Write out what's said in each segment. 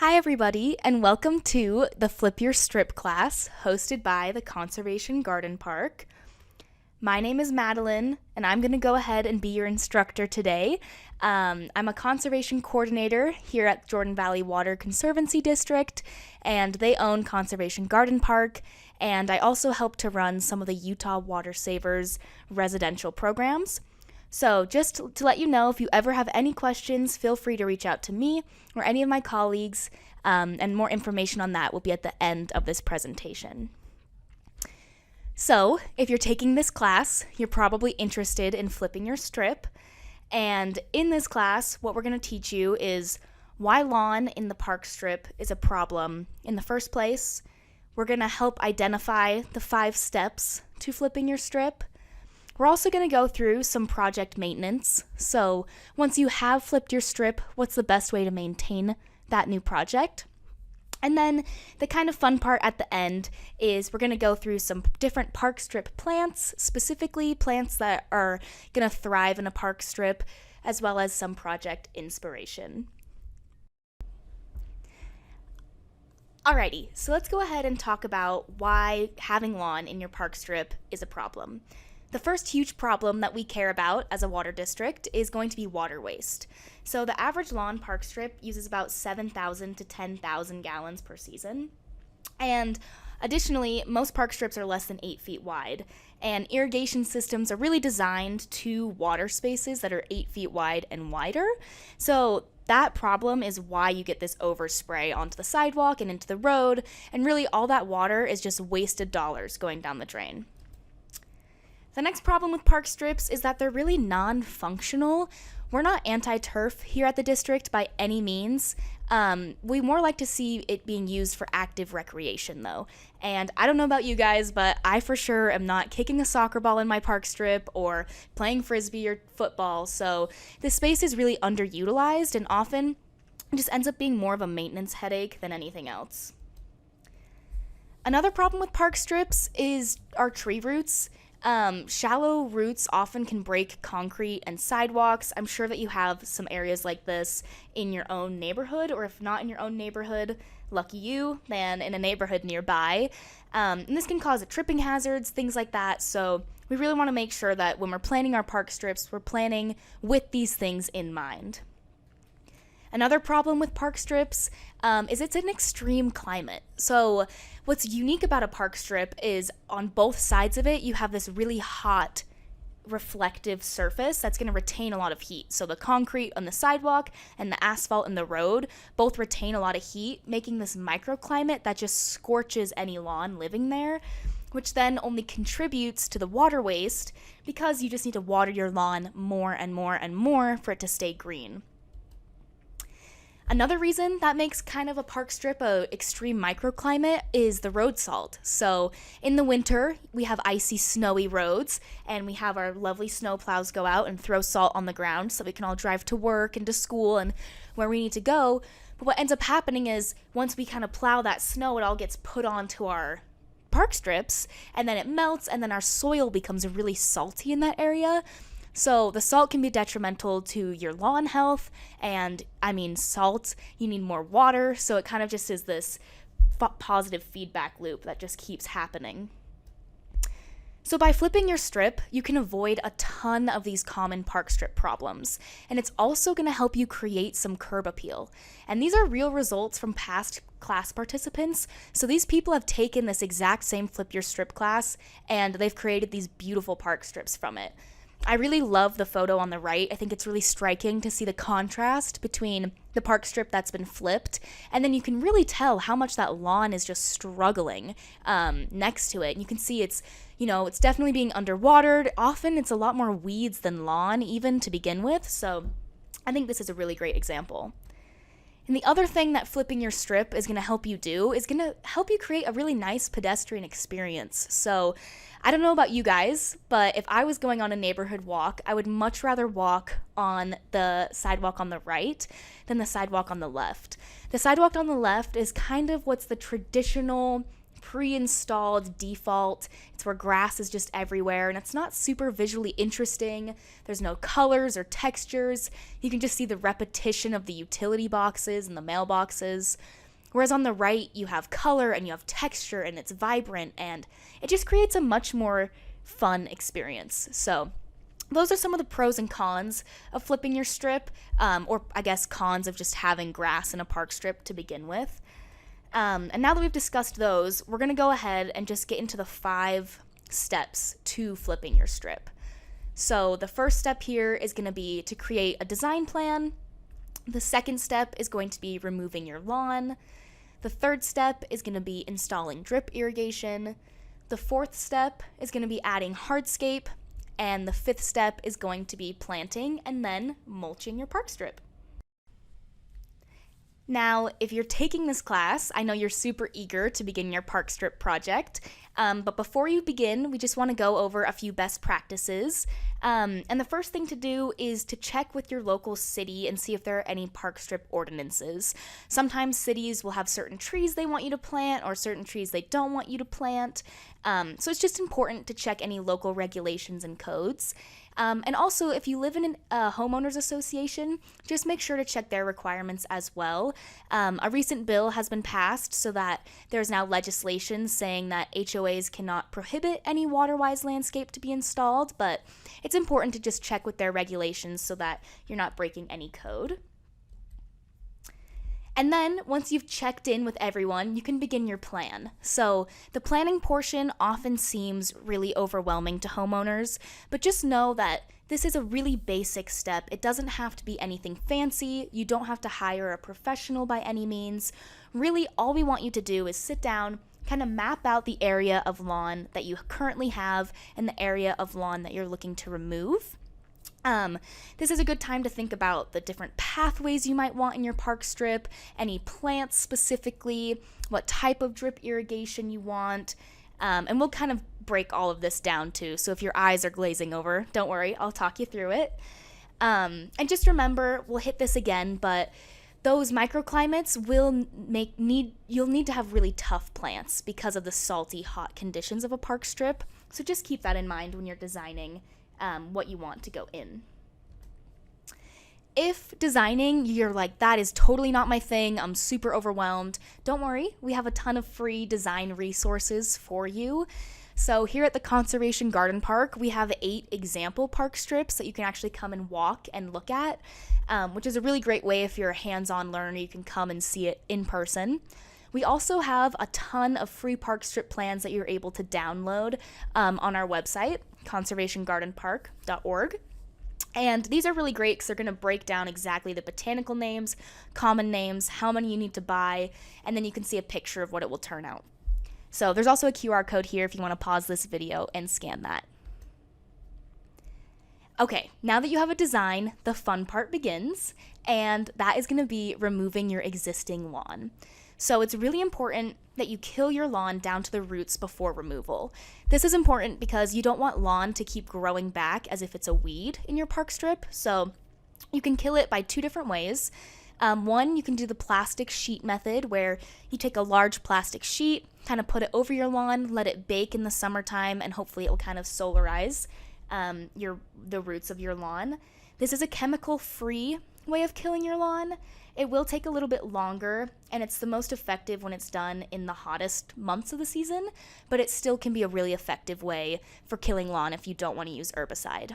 Hi, everybody, and welcome to the Flip Your Strip class hosted by the Conservation Garden Park. My name is Madeline, and I'm going to go ahead and be your instructor today. I'm a conservation coordinator here at Jordan Valley Water Conservancy District, and they own Conservation Garden Park, and I also help to run some of the Utah Water Savers residential programs. So just to let you know, if you ever have any questions, feel free to reach out to me or any of my colleagues, and more information on that will be at the end of this presentation. So if you're taking this class, you're probably interested in flipping your strip. And in this class, what we're going to teach you is why lawn in the park strip is a problem in the first place. We're going to help identify the 5 steps to flipping your strip. We're also going to go through some project maintenance. So once you have flipped your strip, what's the best way to maintain that new project? And then the kind of fun part at the end is we're going to go through some different park strip plants, specifically plants that are going to thrive in a park strip, as well as some project inspiration. Alrighty, so let's go ahead and talk about why having lawn in your park strip is a problem. The first huge problem that we care about as a water district is going to be water waste. So the average lawn park strip uses about 7,000 to 10,000 gallons per season. And additionally, most park strips are less than 8 feet wide. And irrigation systems are really designed to water spaces that are 8 feet wide and wider. So that problem is why you get this overspray onto the sidewalk and into the road. And really all that water is just wasted dollars going down the drain. The next problem with park strips is that they're really non-functional. We're not anti-turf here at the district by any means. We more like to see it being used for active recreation though. And I don't know about you guys, but I for sure am not kicking a soccer ball in my park strip or playing frisbee or football. So this space is really underutilized and often it just ends up being more of a maintenance headache than anything else. Another problem with park strips is our tree roots. Shallow roots often can break concrete and sidewalks. I'm sure that you have some areas like this in your own neighborhood, or if not in your own neighborhood, lucky you, then in a neighborhood nearby. And this can cause tripping hazards, things like that. So we really want to make sure that when we're planning our park strips, we're planning with these things in mind. Another problem with park strips is it's an extreme climate. So what's unique about a park strip is on both sides of it, you have this really hot reflective surface that's going to retain a lot of heat. So the concrete on the sidewalk and the asphalt in the road both retain a lot of heat, making this microclimate that just scorches any lawn living there, which then only contributes to the water waste because you just need to water your lawn more and more and more for it to stay green. Another reason that makes kind of a park strip a extreme microclimate is the road salt. So in the winter, we have icy, snowy roads, and we have our lovely snow plows go out and throw salt on the ground so we can all drive to work and to school and where we need to go. But what ends up happening is once we kind of plow that snow, it all gets put onto our park strips, and then it melts, and then our soil becomes really salty in that area. So the salt can be detrimental to your lawn health, and salt, you need more water, so it kind of just is this positive feedback loop that just keeps happening. So by flipping your strip, you can avoid a ton of these common park strip problems, and it's also going to help you create some curb appeal. And these are real results from past class participants, so these people have taken this exact same Flip Your Strip class, and they've created these beautiful park strips from it. I really love the photo on the right. I think it's really striking to see the contrast between the park strip that's been flipped, and then you can really tell how much that lawn is just struggling next to it. And you can see it's definitely being underwatered. Often it's a lot more weeds than lawn even to begin with, so I think this is a really great example. And the other thing that flipping your strip is going to help you do is going to help you create a really nice pedestrian experience. So I don't know about you guys, but if I was going on a neighborhood walk, I would much rather walk on the sidewalk on the right than the sidewalk on the left. The sidewalk on the left is kind of what's the traditional pre-installed default. It's where grass is just everywhere and it's not super visually interesting. There's no colors or textures. You can just see the repetition of the utility boxes and the mailboxes. Whereas on the right, you have color and you have texture and it's vibrant and it just creates a much more fun experience. So those are some of the pros and cons of flipping your strip, or I guess cons of just having grass in a park strip to begin with. And now that we've discussed those, we're going to go ahead and just get into the 5 steps to flipping your strip. So the first step here is going to be to create a design plan. The second step is going to be removing your lawn. The third step is going to be installing drip irrigation. The fourth step is going to be adding hardscape. And the fifth step is going to be planting and then mulching your park strip. Now, if you're taking this class, I know you're super eager to begin your park strip project, but before you begin, we just want to go over a few best practices. And the first thing to do is to check with your local city and see if there are any park strip ordinances. Sometimes cities will have certain trees they want you to plant or certain trees they don't want you to plant. So it's just important to check any local regulations and codes. And also, if you live in a homeowners association, just make sure to check their requirements as well. A recent bill has been passed so that there's now legislation saying that HOAs cannot prohibit any waterwise landscape to be installed, but it's important to just check with their regulations so that you're not breaking any code. And then, once you've checked in with everyone, you can begin your plan. So, the planning portion often seems really overwhelming to homeowners, but just know that this is a really basic step. It doesn't have to be anything fancy. You don't have to hire a professional by any means. Really, all we want you to do is sit down, kind of map out the area of lawn that you currently have and the area of lawn that you're looking to remove. This is a good time to think about the different pathways you might want in your park strip, any plants specifically, what type of drip irrigation you want, and we'll kind of break all of this down too, so if your eyes are glazing over, don't worry, I'll talk you through it. And just remember, we'll hit this again, but those microclimates you'll need to have really tough plants because of the salty, hot conditions of a park strip, so just keep that in mind when you're designing what you want to go in. If designing, you're like, that is totally not my thing, I'm super overwhelmed, don't worry, we have a ton of free design resources for you. So here at the Conservation Garden Park, we have 8 example park strips that you can actually come and walk and look at, which is a really great way if you're a hands-on learner, you can come and see it in person. We also have a ton of free park strip plans that you're able to download on our website, conservationgardenpark.org. And these are really great because they're going to break down exactly the botanical names, common names, how many you need to buy, and then you can see a picture of what it will turn out. So there's also a QR code here if you want to pause this video and scan that. Okay, now that you have a design, the fun part begins, and that is going to be removing your existing lawn. So it's really important that you kill your lawn down to the roots before removal. This is important because you don't want lawn to keep growing back as if it's a weed in your park strip. So you can kill it by 2 different ways. One, you can do the plastic sheet method where you take a large plastic sheet, kind of put it over your lawn, let it bake in the summertime, and hopefully it will kind of solarize the roots of your lawn. This is a chemical-free way of killing your lawn. It will take a little bit longer, and it's the most effective when it's done in the hottest months of the season, but it still can be a really effective way for killing lawn if you don't want to use herbicide.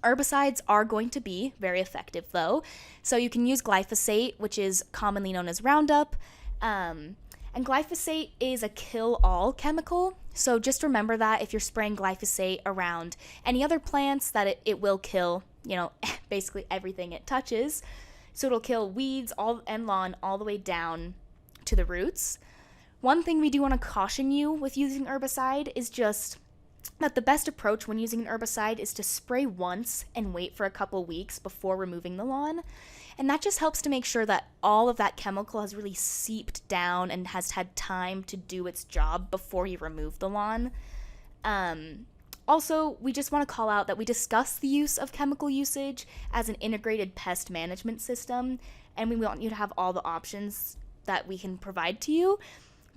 Herbicides are going to be very effective though, so you can use glyphosate, which is commonly known as Roundup, and glyphosate is a kill-all chemical, so just remember that if you're spraying glyphosate around any other plants that it will kill, basically everything it touches. So it'll kill weeds and lawn all the way down to the roots. One thing we do want to caution you with using herbicide is just that the best approach when using an herbicide is to spray once and wait for a couple weeks before removing the lawn. And that just helps to make sure that all of that chemical has really seeped down and has had time to do its job before you remove the lawn. Also, we just want to call out that we discuss the use of chemical usage as an integrated pest management system, and we want you to have all the options that we can provide to you.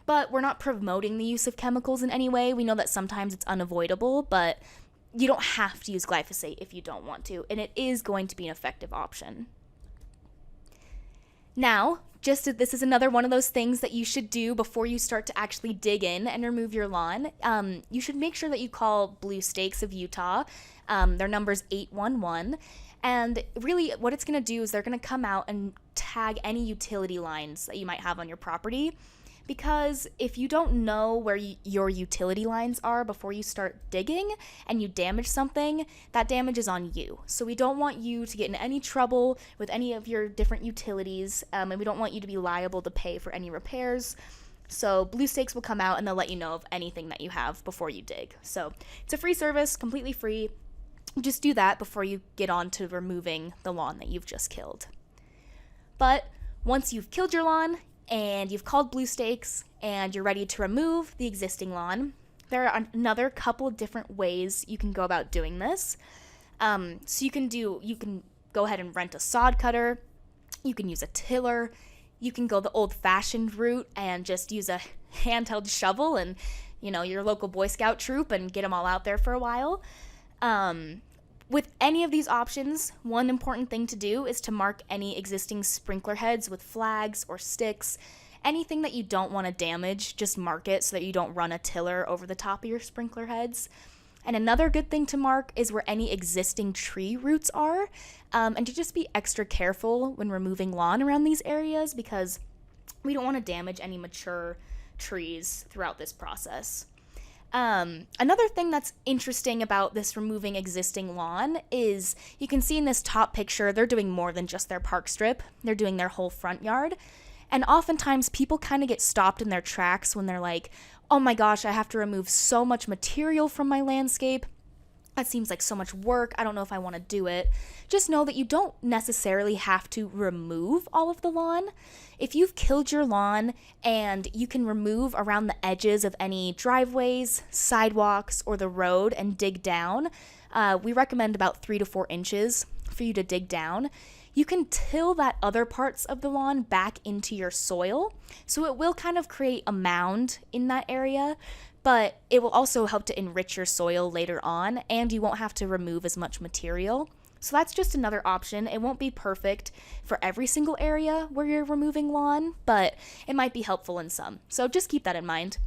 but we're not promoting the use of chemicals in any way. We know that sometimes it's unavoidable, but you don't have to use glyphosate if you don't want to, and it is going to be an effective option. Now, this is another one of those things that you should do before you start to actually dig in and remove your lawn. You should make sure that you call Blue Stakes of Utah. Their number's 811. And really what it's going to do is they're going to come out and tag any utility lines that you might have on your property. Because if you don't know where your utility lines are before you start digging and you damage something, that damage is on you. So we don't want you to get in any trouble with any of your different utilities, and we don't want you to be liable to pay for any repairs. So Blue Stakes will come out and they'll let you know of anything that you have before you dig. So it's a free service, completely free. Just do that before you get on to removing the lawn that you've just killed. But once you've killed your lawn, and you've called Blue Stakes, and you're ready to remove the existing lawn, there are another couple different ways you can go about doing this. So you can go ahead and rent a sod cutter, you can use a tiller, you can go the old-fashioned route and just use a handheld shovel and, your local Boy Scout troop and get them all out there for a while. With any of these options, one important thing to do is to mark any existing sprinkler heads with flags or sticks. Anything that you don't want to damage, just mark it so that you don't run a tiller over the top of your sprinkler heads. And another good thing to mark is where any existing tree roots are, and to just be extra careful when removing lawn around these areas because we don't want to damage any mature trees throughout this process. Another thing that's interesting about this removing existing lawn is you can see in this top picture, they're doing more than just their park strip. They're doing their whole front yard. And oftentimes people kind of get stopped in their tracks when they're like, oh my gosh, I have to remove so much material from my landscape. That seems like so much work. I don't know if I want to do it. Just know that you don't necessarily have to remove all of the lawn. If you've killed your lawn and you can remove around the edges of any driveways, sidewalks, or the road and dig down, we recommend about 3 to 4 inches for you to dig down. You can till that other parts of the lawn back into your soil, so it will kind of create a mound in that area, but it will also help to enrich your soil later on, and you won't have to remove as much material. So that's just another option. It won't be perfect for every single area where you're removing lawn, but it might be helpful in some. So just keep that in mind.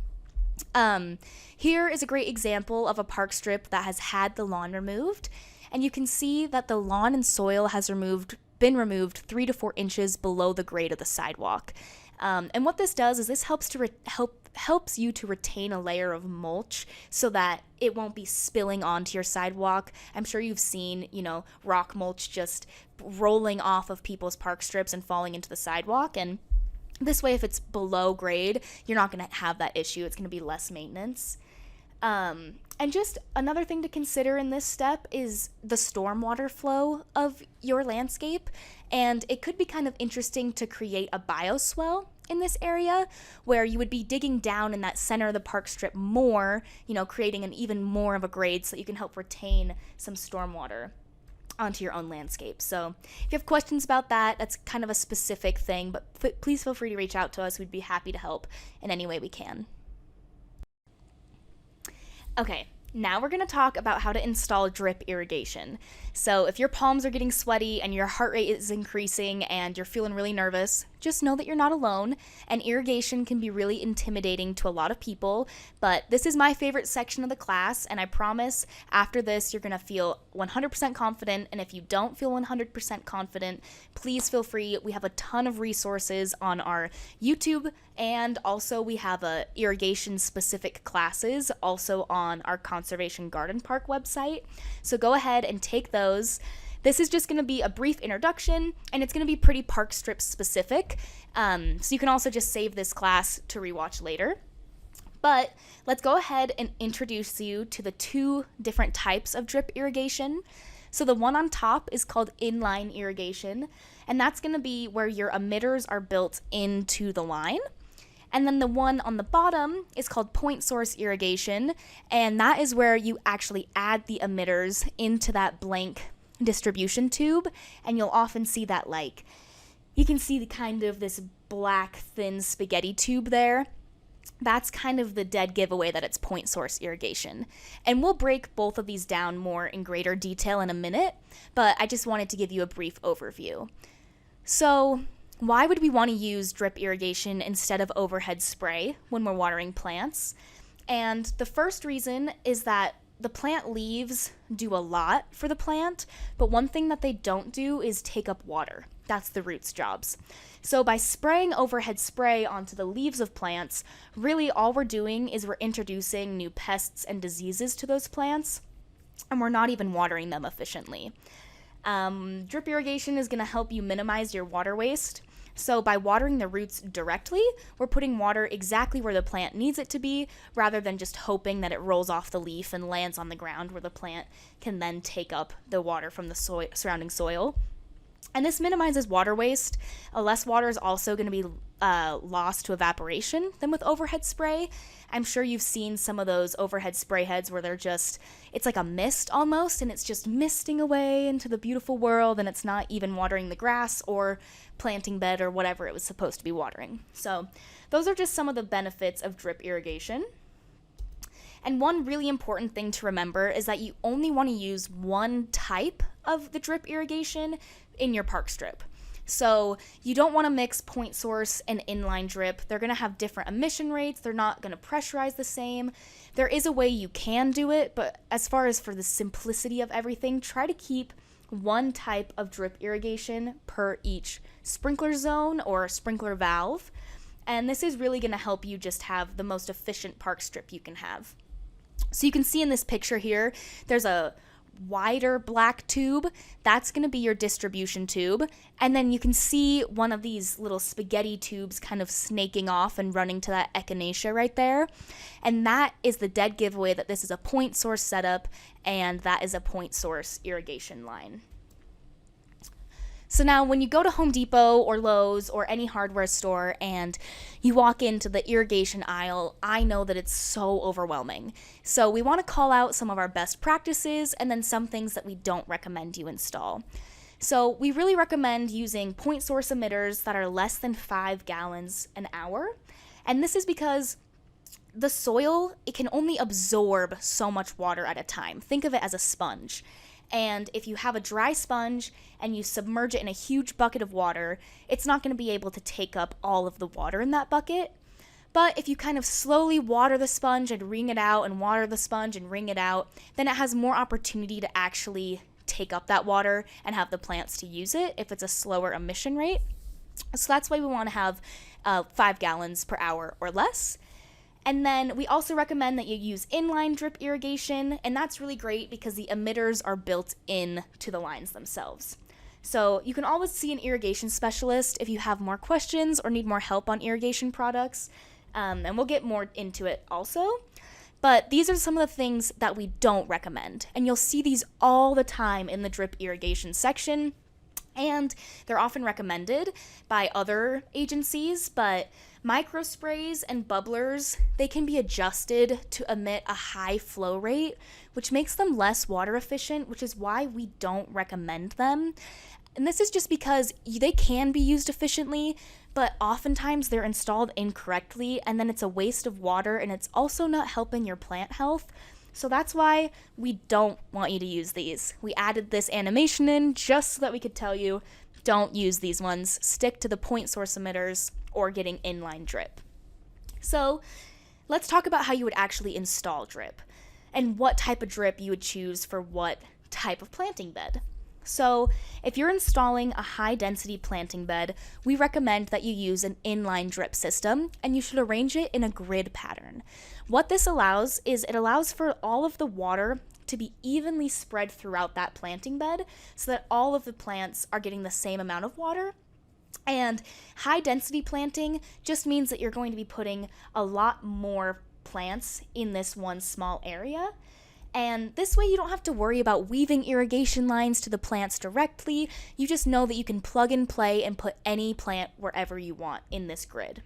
Here is a great example of a park strip that has had the lawn removed, and you can see that the lawn and soil has been removed 3 to 4 inches below the grade of the sidewalk. And what this does is this helps you to retain a layer of mulch so that it won't be spilling onto your sidewalk. I'm sure you've seen, rock mulch just rolling off of people's park strips and falling into the sidewalk. And this way, if it's below grade, you're not going to have that issue. It's going to be less maintenance. And just another thing to consider in this step is the stormwater flow of your landscape. And it could be kind of interesting to create a bioswale in this area where you would be digging down in that center of the park strip more, creating an even more of a grade so that you can help retain some stormwater onto your own landscape. So if you have questions about that, that's kind of a specific thing, but please feel free to reach out to us. We'd be happy to help in any way we can. Okay, now we're going to talk about how to install drip irrigation. So if your palms are getting sweaty and your heart rate is increasing and you're feeling really nervous, just know that you're not alone, and irrigation can be really intimidating to a lot of people, but this is my favorite section of the class, and I promise after this you're going to feel 100% confident, and if you don't feel 100% confident, please feel free. We have a ton of resources on our YouTube, and also we have irrigation specific classes also on our Conservation Garden Park website, so go ahead and take those. This is just going to be a brief introduction, and it's going to be pretty park strip specific, so you can also just save this class to rewatch later. But let's go ahead and introduce you to the 2 different types of drip irrigation. So the one on top is called inline irrigation, and that's going to be where your emitters are built into the line. And then the one on the bottom is called point source irrigation, and that is where you actually add the emitters into that blank distribution tube, and you'll often see that, you can see the kind of this black thin spaghetti tube there. that's kind of the dead giveaway that it's point source irrigation. And we'll break both of these down more in greater detail in a minute, but I just wanted to give you a brief overview. So, why would we want to use drip irrigation instead of overhead spray when we're watering plants? And the first reason is that the plant leaves do a lot for the plant, but one thing that they don't do is take up water. That's the roots' jobs. So by spraying overhead spray onto the leaves of plants, really all we're doing is we're introducing new pests and diseases to those plants, and we're not even watering them efficiently. Drip irrigation is going to help you minimize your water waste. So by watering the roots directly, we're putting water exactly where the plant needs it to be, rather than just hoping that it rolls off the leaf and lands on the ground where the plant can then take up the water from the surrounding soil. And this minimizes water waste. Less water is also going to be lost to evaporation than with overhead spray. I'm sure you've seen some of those overhead spray heads where it's like a mist almost, and it's just misting away into the beautiful world, and it's not even watering the grass or planting bed or whatever it was supposed to be watering. So those are just some of the benefits of drip irrigation. And one really important thing to remember is that you only want to use one type of the drip irrigation in your park strip. So you don't want to mix point source and inline drip. They're going to have different emission rates. They're not going to pressurize the same. There is a way you can do it, but as far as for the simplicity of everything, try to keep one type of drip irrigation per each sprinkler zone or sprinkler valve. And this is really going to help you just have the most efficient park strip you can have. So you can see in this picture here, there's a wider black tube. That's going to be your distribution tube. And then you can see one of these little spaghetti tubes kind of snaking off and running to that echinacea right there. And that is the dead giveaway that this is a point source setup, and that is a point source irrigation line. So now when you go to Home Depot or Lowe's or any hardware store and you walk into the irrigation aisle, I know that it's so overwhelming. So we want to call out some of our best practices and then some things that we don't recommend you install. So we really recommend using point source emitters that are less than 5 gallons an hour. And this is because the soil, it can only absorb so much water at a time. Think of it as a sponge. And if you have a dry sponge and you submerge it in a huge bucket of water, it's not going to be able to take up all of the water in that bucket. But if you kind of slowly water the sponge and wring it out and water the sponge and wring it out, then it has more opportunity to actually take up that water and have the plants to use it if it's a slower emission rate. So that's why we want to have 5 gallons per hour or less. And then we also recommend that you use inline drip irrigation, and that's really great because the emitters are built in to the lines themselves. So you can always see an irrigation specialist if you have more questions or need more help on irrigation products, and we'll get more into it also. But these are some of the things that we don't recommend, and you'll see these all the time in the drip irrigation section, and they're often recommended by other agencies, but micro sprays and bubblers, they can be adjusted to emit a high flow rate, which makes them less water efficient, which is why we don't recommend them. And this is just because they can be used efficiently, but oftentimes they're installed incorrectly, and then it's a waste of water, and it's also not helping your plant health. So that's why we don't want you to use these. We added this animation in just so that we could tell you, don't use these ones. Stick to the point source emitters or getting inline drip. So let's talk about how you would actually install drip and what type of drip you would choose for what type of planting bed. So if you're installing a high density planting bed, we recommend that you use an inline drip system, and you should arrange it in a grid pattern. What this allows is it allows for all of the water to be evenly spread throughout that planting bed so that all of the plants are getting the same amount of water. And high density planting just means that you're going to be putting a lot more plants in this one small area. And this way you don't have to worry about weaving irrigation lines to the plants directly. You just know that you can plug and play and put any plant wherever you want in this grid.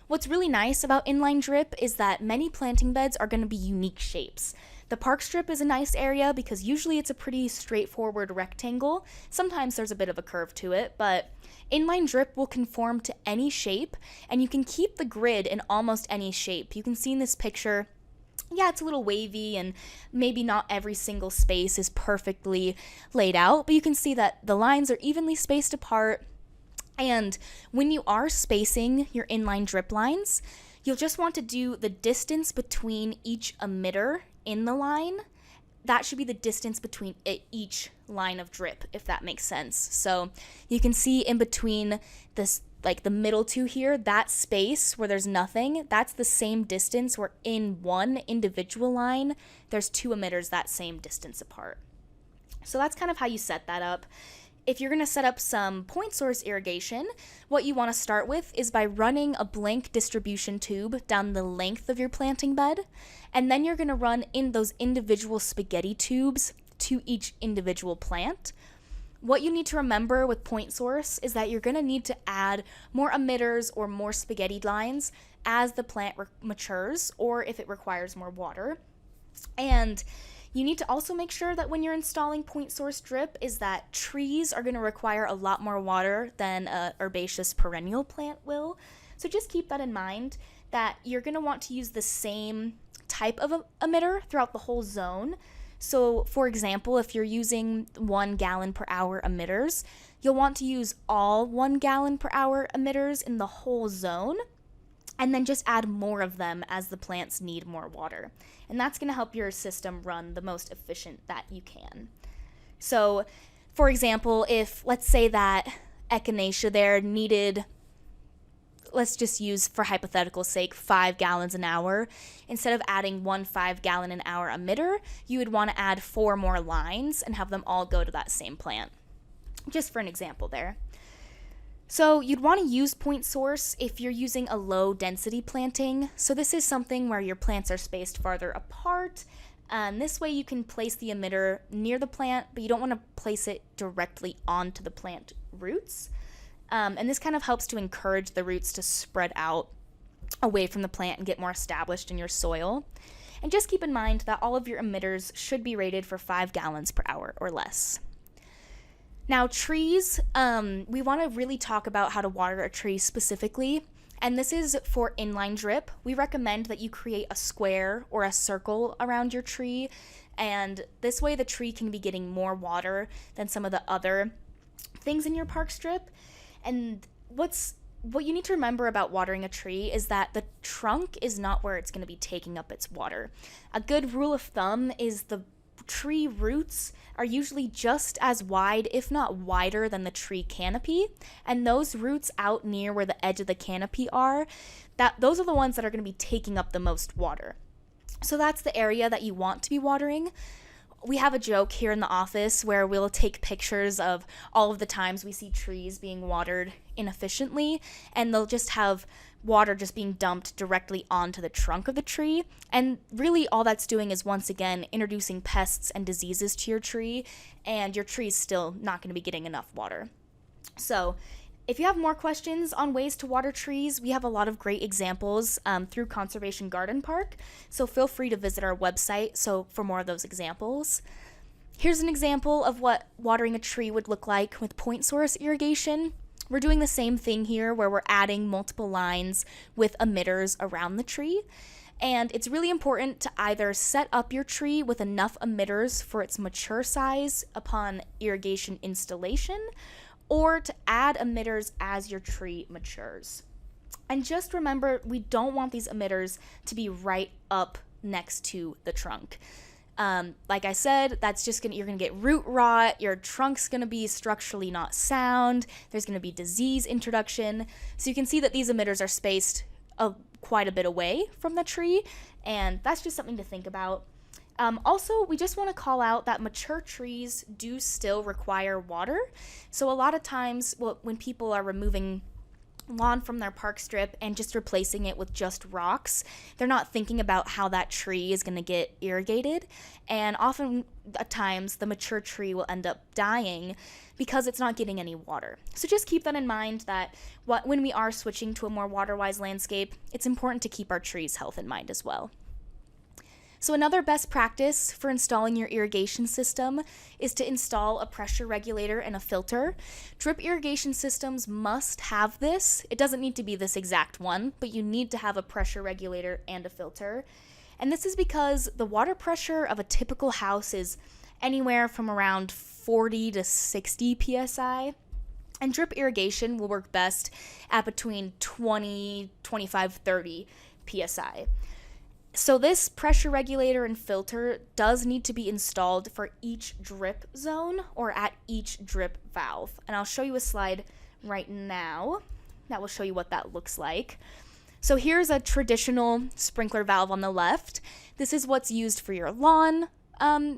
What's really nice about inline drip is that many planting beds are going to be unique shapes. The park strip is a nice area because usually it's a pretty straightforward rectangle. Sometimes there's a bit of a curve to it, but inline drip will conform to any shape, and you can keep the grid in almost any shape. You can see in this picture, yeah, it's a little wavy and maybe not every single space is perfectly laid out, but you can see that the lines are evenly spaced apart. And when you are spacing your inline drip lines, you'll just want to do the distance between each emitter in the line. That should be the distance between each line of drip, if that makes sense. So you can see in between this, like the middle two here, that space where there's nothing, that's the same distance where in one individual line, there's two emitters that same distance apart. So that's kind of how you set that up. If you're going to set up some point source irrigation, what you want to start with is by running a blank distribution tube down the length of your planting bed, and then you're going to run in those individual spaghetti tubes to each individual plant. What you need to remember with point source is that you're going to need to add more emitters or more spaghetti lines as the plant matures, or if it requires more water. And you need to also make sure that when you're installing point source drip is that trees are going to require a lot more water than a herbaceous perennial plant will. So just keep that in mind, that you're going to want to use the same type of emitter throughout the whole zone. So for example, if you're using 1 gallon per hour emitters, you'll want to use all 1 gallon per hour emitters in the whole zone, and then just add more of them as the plants need more water. And that's going to help your system run the most efficient that you can. So, for example, if let's say that echinacea there needed, let's just use for hypothetical sake, 5 gallons an hour, instead of adding 1 5-gallon an hour emitter, you would want to add 4 more lines and have them all go to that same plant. Just for an example there. So you'd want to use point source if you're using a low density planting. So this is something where your plants are spaced farther apart. This way you can place the emitter near the plant, but you don't want to place it directly onto the plant roots. And this kind of helps to encourage the roots to spread out away from the plant and get more established in your soil. And just keep in mind that all of your emitters should be rated for 5 gallons per hour or less. Now, trees, we want to really talk about how to water a tree specifically, and this is for inline drip. We recommend that you create a square or a circle around your tree, and this way the tree can be getting more water than some of the other things in your park strip. And what you need to remember about watering a tree is that the trunk is not where it's going to be taking up its water. A good rule of thumb is the tree roots are usually just as wide, if not wider, than the tree canopy, and those roots out near where the edge of the canopy are, those are the ones that are going to be taking up the most water. So that's the area that you want to be watering. We have a joke here in the office where we'll take pictures of all of the times we see trees being watered inefficiently, and they'll just have water just being dumped directly onto the trunk of the tree. And really all that's doing is, once again, introducing pests and diseases to your tree, and your tree's still not going to be getting enough water. So if you have more questions on ways to water trees, we have a lot of great examples through Conservation Garden Park, so feel free to visit our website for more of those examples. Here's an example of what watering a tree would look like with point source irrigation. We're doing the same thing here where we're adding multiple lines with emitters around the tree. And it's really important to either set up your tree with enough emitters for its mature size upon irrigation installation, or to add emitters as your tree matures. And just remember, we don't want these emitters to be right up next to the trunk. Like I said, you're gonna get root rot, your trunk's gonna be structurally not sound, there's gonna be disease introduction. So you can see that these emitters are spaced quite a bit away from the tree, and that's just something to think about. Also, we just want to call out that mature trees do still require water. So a lot of times when people are removing lawn from their park strip and just replacing it with just rocks, they're not thinking about how that tree is going to get irrigated, and often at times the mature tree will end up dying because it's not getting any water. So just keep that in mind, that when we are switching to a more water-wise landscape, it's important to keep our trees' health in mind as well. So another best practice for installing your irrigation system is to install a pressure regulator and a filter. Drip irrigation systems must have this. It doesn't need to be this exact one, but you need to have a pressure regulator and a filter. And this is because the water pressure of a typical house is anywhere from around 40 to 60 psi. And drip irrigation will work best at between 20, 25, 30 psi. So this pressure regulator and filter does need to be installed for each drip zone or at each drip valve. And I'll show you a slide right now that will show you what that looks like. So here's a traditional sprinkler valve on the left. This is what's used for your lawn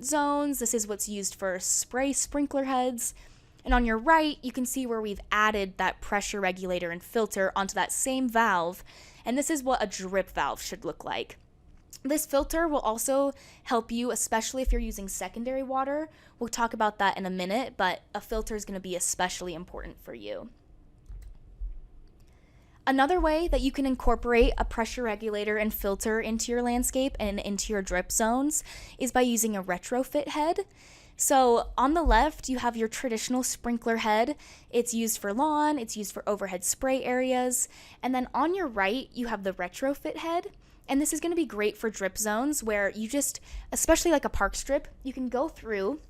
zones. This is what's used for spray sprinkler heads. And on your right, you can see where we've added that pressure regulator and filter onto that same valve. And this is what a drip valve should look like. This filter will also help you, especially if you're using secondary water. We'll talk about that in a minute, but a filter is going to be especially important for you. Another way that you can incorporate a pressure regulator and filter into your landscape and into your drip zones is by using a retrofit head. So on the left, you have your traditional sprinkler head. It's used for lawn, it's used for overhead spray areas. And then on your right, you have the retrofit head. And this is going to be great for drip zones where you just, especially like a park strip, you can go through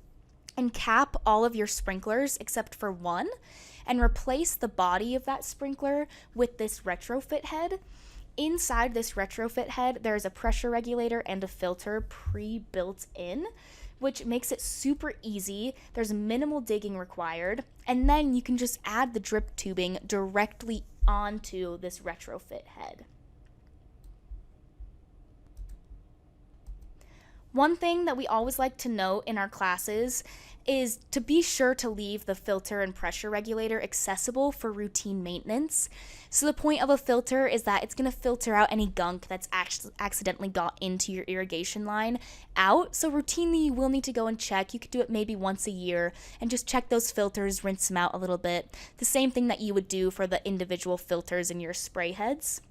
and cap all of your sprinklers except for one and replace the body of that sprinkler with this retrofit head. Inside this retrofit head, there's a pressure regulator and a filter pre-built in, which makes it super easy. There's minimal digging required, and then you can just add the drip tubing directly onto this retrofit head. One thing that we always like to note in our classes is to be sure to leave the filter and pressure regulator accessible for routine maintenance. So the point of a filter is that it's going to filter out any gunk that's accidentally got into your irrigation line out. So routinely you will need to go and check. You could do it maybe once a year and just check those filters, rinse them out a little bit. The same thing that you would do for the individual filters in your spray heads.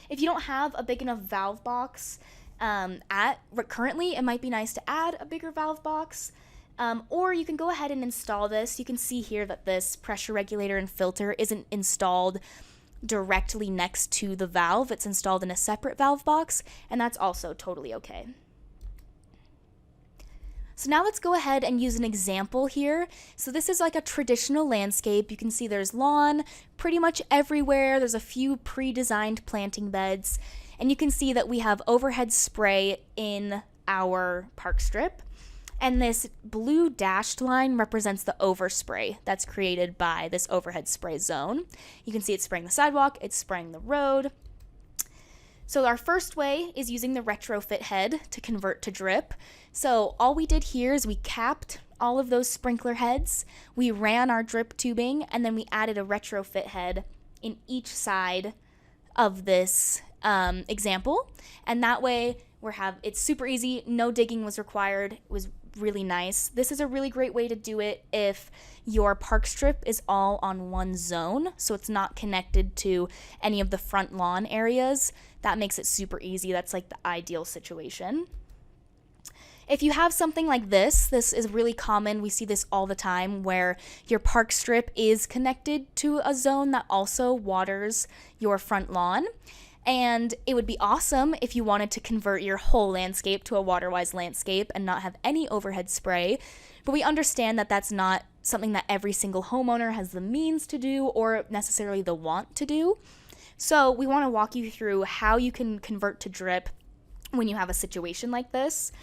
If you don't have a big enough valve box, currently, it might be nice to add a bigger valve box, or you can go ahead and install this. You can see here that this pressure regulator and filter isn't installed directly next to the valve. It's installed in a separate valve box, and that's also totally okay. So now let's go ahead and use an example here. So this is like a traditional landscape. You can see there's lawn pretty much everywhere. There's a few pre-designed planting beds. And you can see that we have overhead spray in our park strip. And this blue dashed line represents the overspray that's created by this overhead spray zone. You can see it's spraying the sidewalk, it's spraying the road. So our first way is using the retrofit head to convert to drip. So all we did here is we capped all of those sprinkler heads, we ran our drip tubing, and then we added a retrofit head in each side of this example. And that way it's super easy, no digging was required. It was really nice. This is a really great way to do it if your park strip is all on one zone, so it's not connected to any of the front lawn areas. That makes it super easy. That's like the ideal situation. If you have something like this is really common. We see this all the time where your park strip is connected to a zone that also waters your front lawn. And it would be awesome if you wanted to convert your whole landscape to a waterwise landscape and not have any overhead spray. But we understand that that's not something that every single homeowner has the means to do or necessarily the want to do. So we want to walk you through how you can convert to drip when you have a situation like this.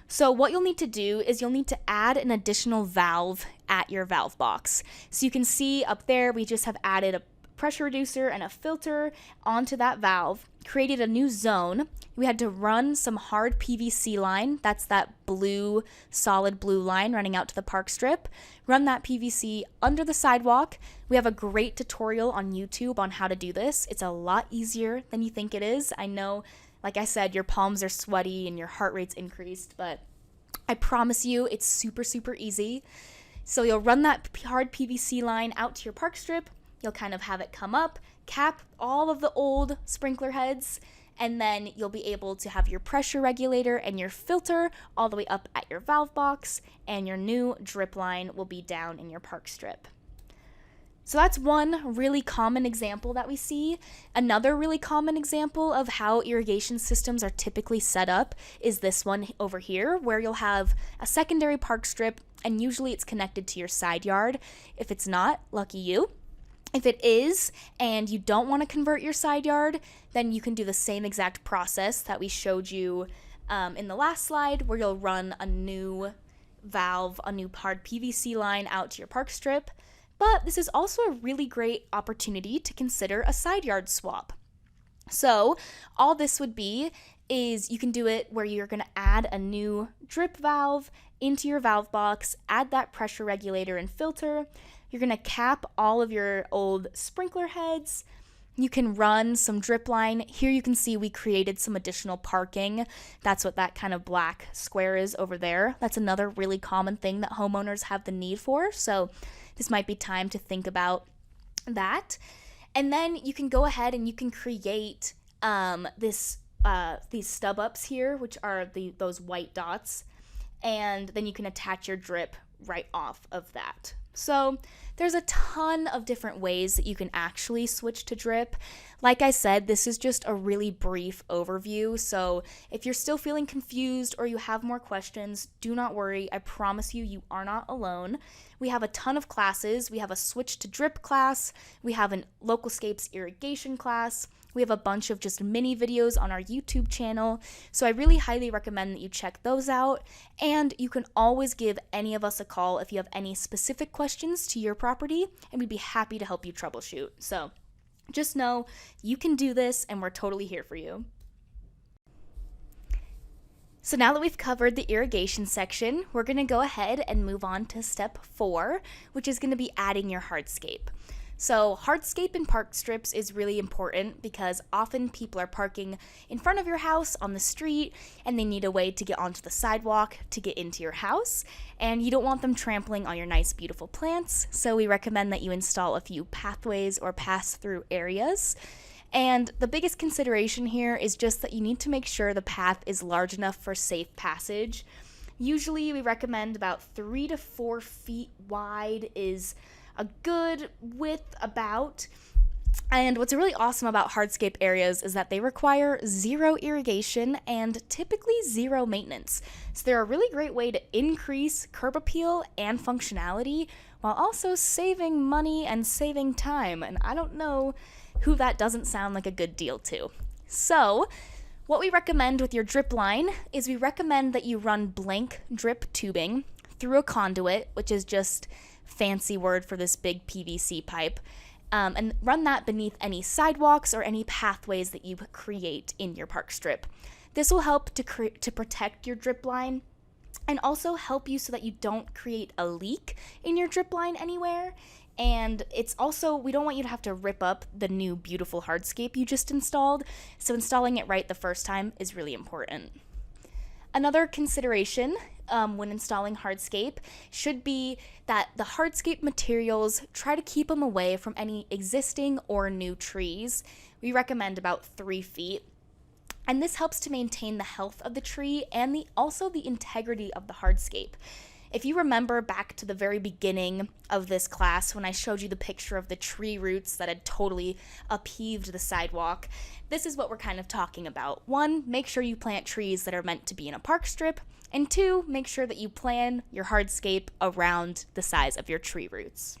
So what you'll need to do is you'll need to add an additional valve at your valve box. So you can see up there we just have added a pressure reducer and a filter onto that valve, created a new zone. We had to run some hard PVC line, that's that blue, solid blue line running out to the park strip. Run that PVC under the sidewalk. We have a great tutorial on YouTube on how to do this. It's a lot easier than you think it is. I know, like I said, your palms are sweaty and your heart rate's increased, but I promise you it's super, super easy. So you'll run that hard PVC line out to your park strip. You'll kind of have it come up, cap all of the old sprinkler heads, and then you'll be able to have your pressure regulator and your filter all the way up at your valve box, and your new drip line will be down in your park strip. So that's one really common example that we see. Another really common example of how irrigation systems are typically set up is this one over here, where you'll have a secondary park strip, and usually it's connected to your side yard. If it's not, lucky you. If it is, and you don't want to convert your side yard, then you can do the same exact process that we showed you in the last slide, where you'll run a new valve, a new hard PVC line out to your park strip. But this is also a really great opportunity to consider a side yard swap. So all this would be is you can do it where you're going to add a new drip valve into your valve box, add that pressure regulator and filter. You're going to cap all of your old sprinkler heads. You can run some drip line. Here you can see we created some additional parking. That's what that kind of black square is over there. That's another really common thing that homeowners have the need for. So this might be time to think about that. And then you can go ahead and you can create these stub ups here, which are those white dots. And then you can attach your drip right off of that. So there's a ton of different ways that you can actually switch to drip. Like I said, this is just a really brief overview. So if you're still feeling confused or you have more questions, do not worry. I promise you, you are not alone. We have a ton of classes. We have a switch to drip class. We have an Localscapes irrigation class. We have a bunch of just mini videos on our YouTube channel, so I really highly recommend that you check those out, and you can always give any of us a call if you have any specific questions to your property, and we'd be happy to help you troubleshoot. So just know you can do this, and we're totally here for you. So now that we've covered the irrigation section, we're going to go ahead and move on to step 4, which is going to be adding your hardscape. So hardscape in park strips is really important because often people are parking in front of your house on the street and they need a way to get onto the sidewalk to get into your house, and you don't want them trampling on your nice beautiful plants, so we recommend that you install a few pathways or pass-through areas. And the biggest consideration here is just that you need to make sure the path is large enough for safe passage. Usually we recommend about 3 to 4 feet wide is a good width about. And what's really awesome about hardscape areas is that they require zero irrigation and typically zero maintenance. So they're a really great way to increase curb appeal and functionality while also saving money and saving time. And I don't know who that doesn't sound like a good deal to. So what we recommend with your drip line is we recommend that you run blank drip tubing through a conduit, which is just fancy word for this big PVC pipe, and run that beneath any sidewalks or any pathways that you create in your park strip. This will help to protect your drip line and also help you so that you don't create a leak in your drip line anywhere. And it's also, we don't want you to have to rip up the new beautiful hardscape you just installed, so installing it right the first time is really important. Another consideration when installing hardscape should be that the hardscape materials, try to keep them away from any existing or new trees. We recommend about 3 feet. And this helps to maintain the health of the tree and also the integrity of the hardscape. If you remember back to the very beginning of this class when I showed you the picture of the tree roots that had totally upheaved the sidewalk, this is what we're kind of talking about. 1, make sure you plant trees that are meant to be in a park strip, and 2, make sure that you plan your hardscape around the size of your tree roots.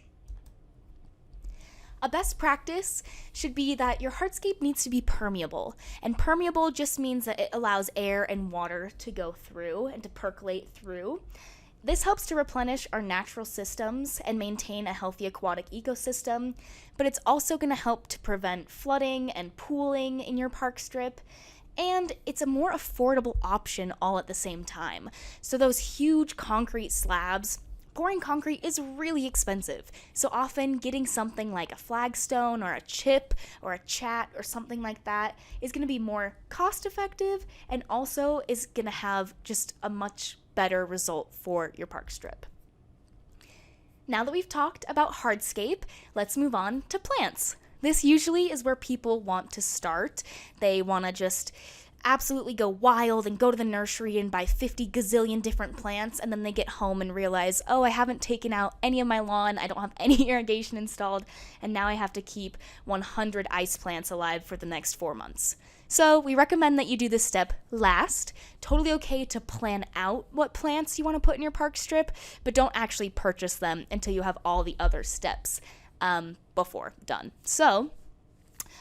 A best practice should be that your hardscape needs to be permeable, and permeable just means that it allows air and water to go through and to percolate through. This helps to replenish our natural systems and maintain a healthy aquatic ecosystem, but it's also going to help to prevent flooding and pooling in your park strip, and it's a more affordable option all at the same time. So those huge concrete slabs, pouring concrete is really expensive, so often getting something like a flagstone or a chip or a chat or something like that is going to be more cost effective and also is going to have just a much better result for your park strip. Now that we've talked about hardscape, let's move on to plants. This usually is where people want to start. They want to just absolutely go wild and go to the nursery and buy 50 gazillion different plants, and then they get home and realize, oh, I haven't taken out any of my lawn, I don't have any irrigation installed, and now I have to keep 100 ice plants alive for the next 4 months. So we recommend that you do this step last. Totally okay to plan out what plants you want to put in your park strip, but don't actually purchase them until you have all the other steps before done. So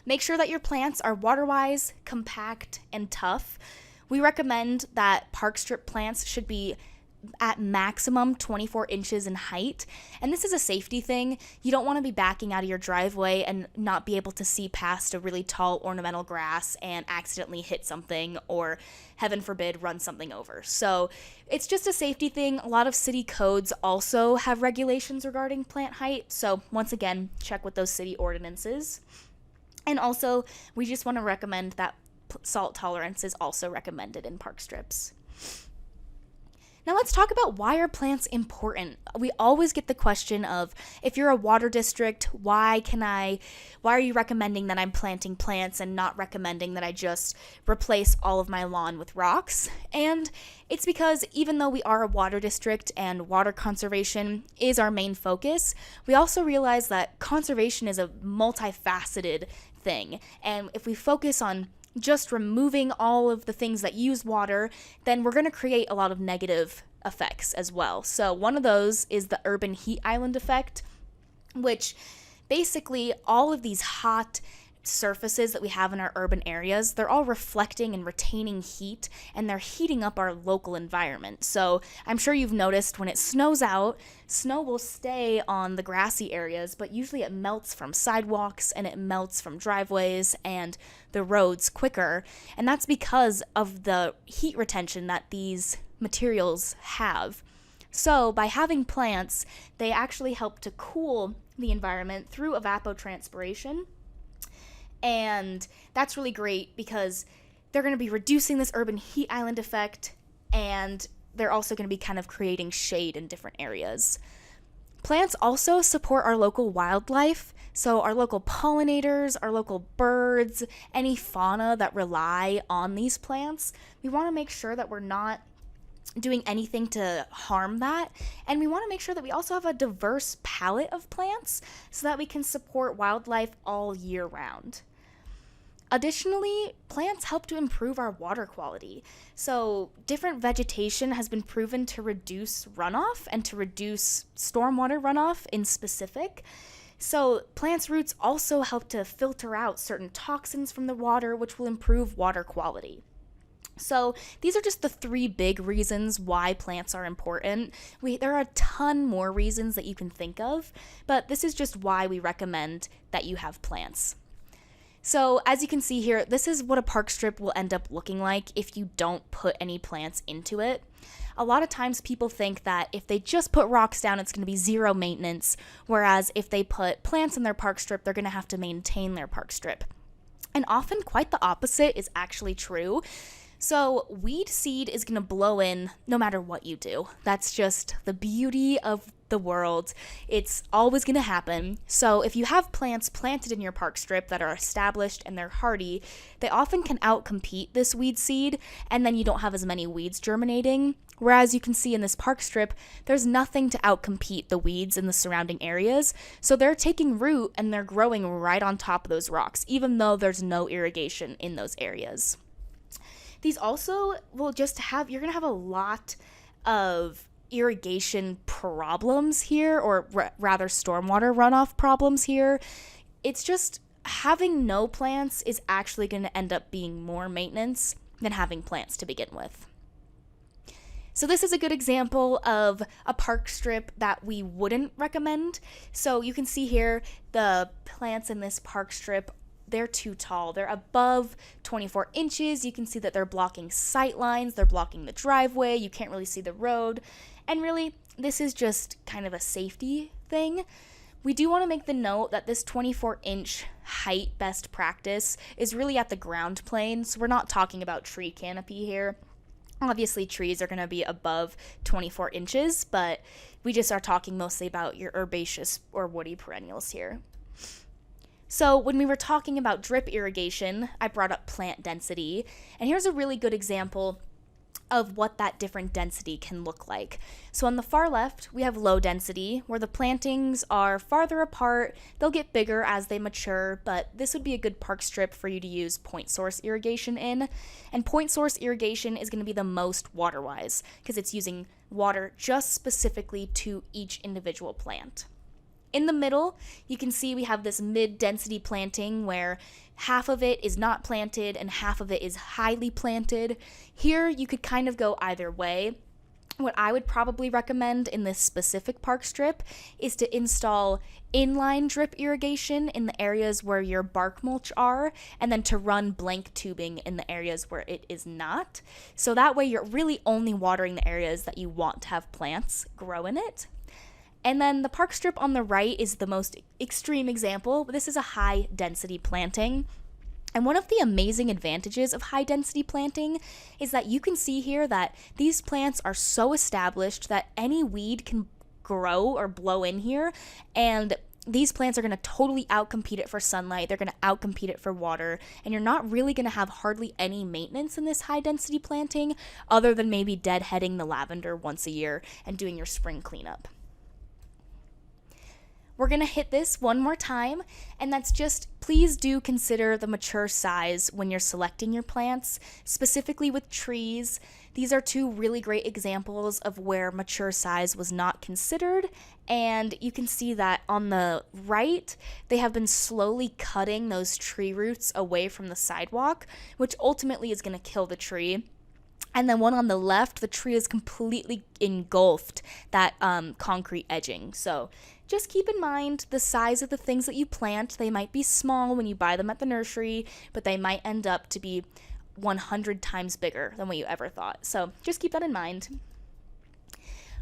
make sure that your plants are waterwise, compact, and tough. We recommend that park strip plants should be at maximum 24 inches in height. And this is a safety thing. You don't want to be backing out of your driveway and not be able to see past a really tall ornamental grass and accidentally hit something or, heaven forbid, run something over. So it's just a safety thing. A lot of city codes also have regulations regarding plant height. So once again, check with those city ordinances. And also, we just want to recommend that salt tolerance is also recommended in park strips. Now let's talk about why are plants important. We always get the question of, if you're a water district, why are you recommending that I'm planting plants and not recommending that I just replace all of my lawn with rocks? And it's because even though we are a water district and water conservation is our main focus, we also realize that conservation is a multifaceted thing. And if we focus on just removing all of the things that use water, then we're going to create a lot of negative effects as well. So one of those is the urban heat island effect, which basically all of these hot surfaces that we have in our urban areas, they're all reflecting and retaining heat, and they're heating up our local environment. So I'm sure you've noticed when it snows out, snow will stay on the grassy areas, but usually it melts from sidewalks and it melts from driveways and the roads quicker. And that's because of the heat retention that these materials have. So by having plants, they actually help to cool the environment through evapotranspiration. And that's really great because they're going to be reducing this urban heat island effect, and they're also going to be kind of creating shade in different areas. Plants also support our local wildlife, so our local pollinators, our local birds, any fauna that rely on these plants. We want to make sure that we're not doing anything to harm that, and we want to make sure that we also have a diverse palette of plants so that we can support wildlife all year round. Additionally, plants help to improve our water quality. So different vegetation has been proven to reduce runoff and to reduce stormwater runoff in specific. So plants' roots also help to filter out certain toxins from the water, which will improve water quality. So these are just the 3 big reasons why plants are important. There are a ton more reasons that you can think of, but this is just why we recommend that you have plants. So as you can see here, this is what a park strip will end up looking like if you don't put any plants into it. A lot of times people think that if they just put rocks down, it's going to be zero maintenance, whereas if they put plants in their park strip, they're going to have to maintain their park strip. And often quite the opposite is actually true. So weed seed is going to blow in no matter what you do. That's just the beauty of the world. It's always going to happen. So if you have plants planted in your park strip that are established and they're hardy, they often can outcompete this weed seed, and then you don't have as many weeds germinating. Whereas you can see in this park strip, there's nothing to outcompete the weeds in the surrounding areas. So they're taking root and they're growing right on top of those rocks, even though there's no irrigation in those areas. These also will just have, you're going to have a lot of irrigation problems here, or rather stormwater runoff problems here. It's just having no plants is actually going to end up being more maintenance than having plants to begin with. So this is a good example of a park strip that we wouldn't recommend. So you can see here the plants in this park strip, they're too tall. They're above 24 inches. You can see that they're blocking sight lines. They're blocking the driveway. You can't really see the road. And really, this is just kind of a safety thing. We do want to make the note that this 24-inch height best practice is really at the ground plane. So we're not talking about tree canopy here. Obviously, trees are going to be above 24 inches, but we just are talking mostly about your herbaceous or woody perennials here. So when we were talking about drip irrigation, I brought up plant density, and here's a really good example of what that different density can look like. So on the far left, we have low density, where the plantings are farther apart. They'll get bigger as they mature, but this would be a good park strip for you to use point source irrigation in. And point source irrigation is going to be the most water-wise, because it's using water just specifically to each individual plant. In the middle, you can see we have this mid-density planting where half of it is not planted and half of it is highly planted. Here, you could kind of go either way. What I would probably recommend in this specific park strip is to install inline drip irrigation in the areas where your bark mulch are, and then to run blank tubing in the areas where it is not. So that way you're really only watering the areas that you want to have plants grow in it. And then the park strip on the right is the most extreme example. This is a high density planting. And one of the amazing advantages of high density planting is that you can see here that these plants are so established that any weed can grow or blow in here, and these plants are going to totally outcompete it for sunlight. They're going to outcompete it for water, and you're not really going to have hardly any maintenance in this high density planting other than maybe deadheading the lavender once a year and doing your spring cleanup. We're going to hit this one more time, and that's just please do consider the mature size when you're selecting your plants, specifically with trees. These are two really great examples of where mature size was not considered, and you can see that on the right, they have been slowly cutting those tree roots away from the sidewalk, which ultimately is going to kill the tree. And then one on the left, the tree is completely engulfed that concrete edging. So just keep in mind the size of the things that you plant. They might be small when you buy them at the nursery, but they might end up to be 100 times bigger than what you ever thought. So just keep that in mind.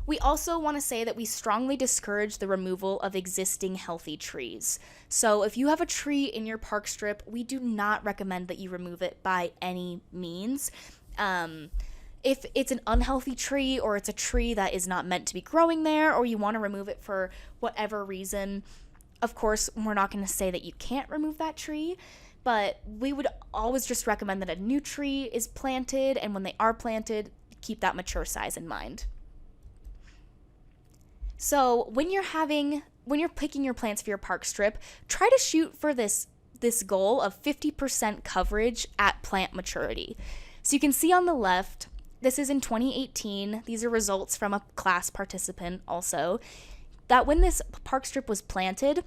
We also want to say that we strongly discourage the removal of existing healthy trees. So if you have a tree in your park strip, we do not recommend that you remove it by any means. If it's an unhealthy tree or it's a tree that is not meant to be growing there, or you want to remove it for whatever reason, of course, we're not going to say that you can't remove that tree, but we would always just recommend that a new tree is planted, and when they are planted, keep that mature size in mind. So when you're picking your plants for your park strip, try to shoot for this goal of 50% coverage at plant maturity. So you can see on the left, this is in 2018, these are results from a class participant also, that when this park strip was planted,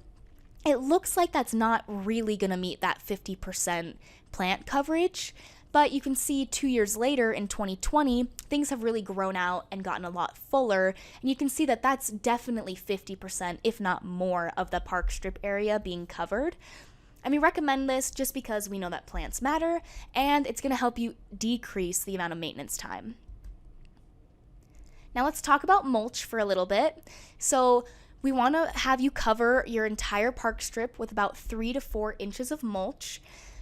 it looks like that's not really going to meet that 50% plant coverage, but you can see 2 years later in 2020, things have really grown out and gotten a lot fuller, and you can see that that's definitely 50%, if not more, of the park strip area being covered. And we recommend this just because we know that plants matter, and it's going to help you decrease the amount of maintenance time. Now let's talk about mulch for a little bit. So we want to have you cover your entire park strip with about 3 to 4 inches of mulch.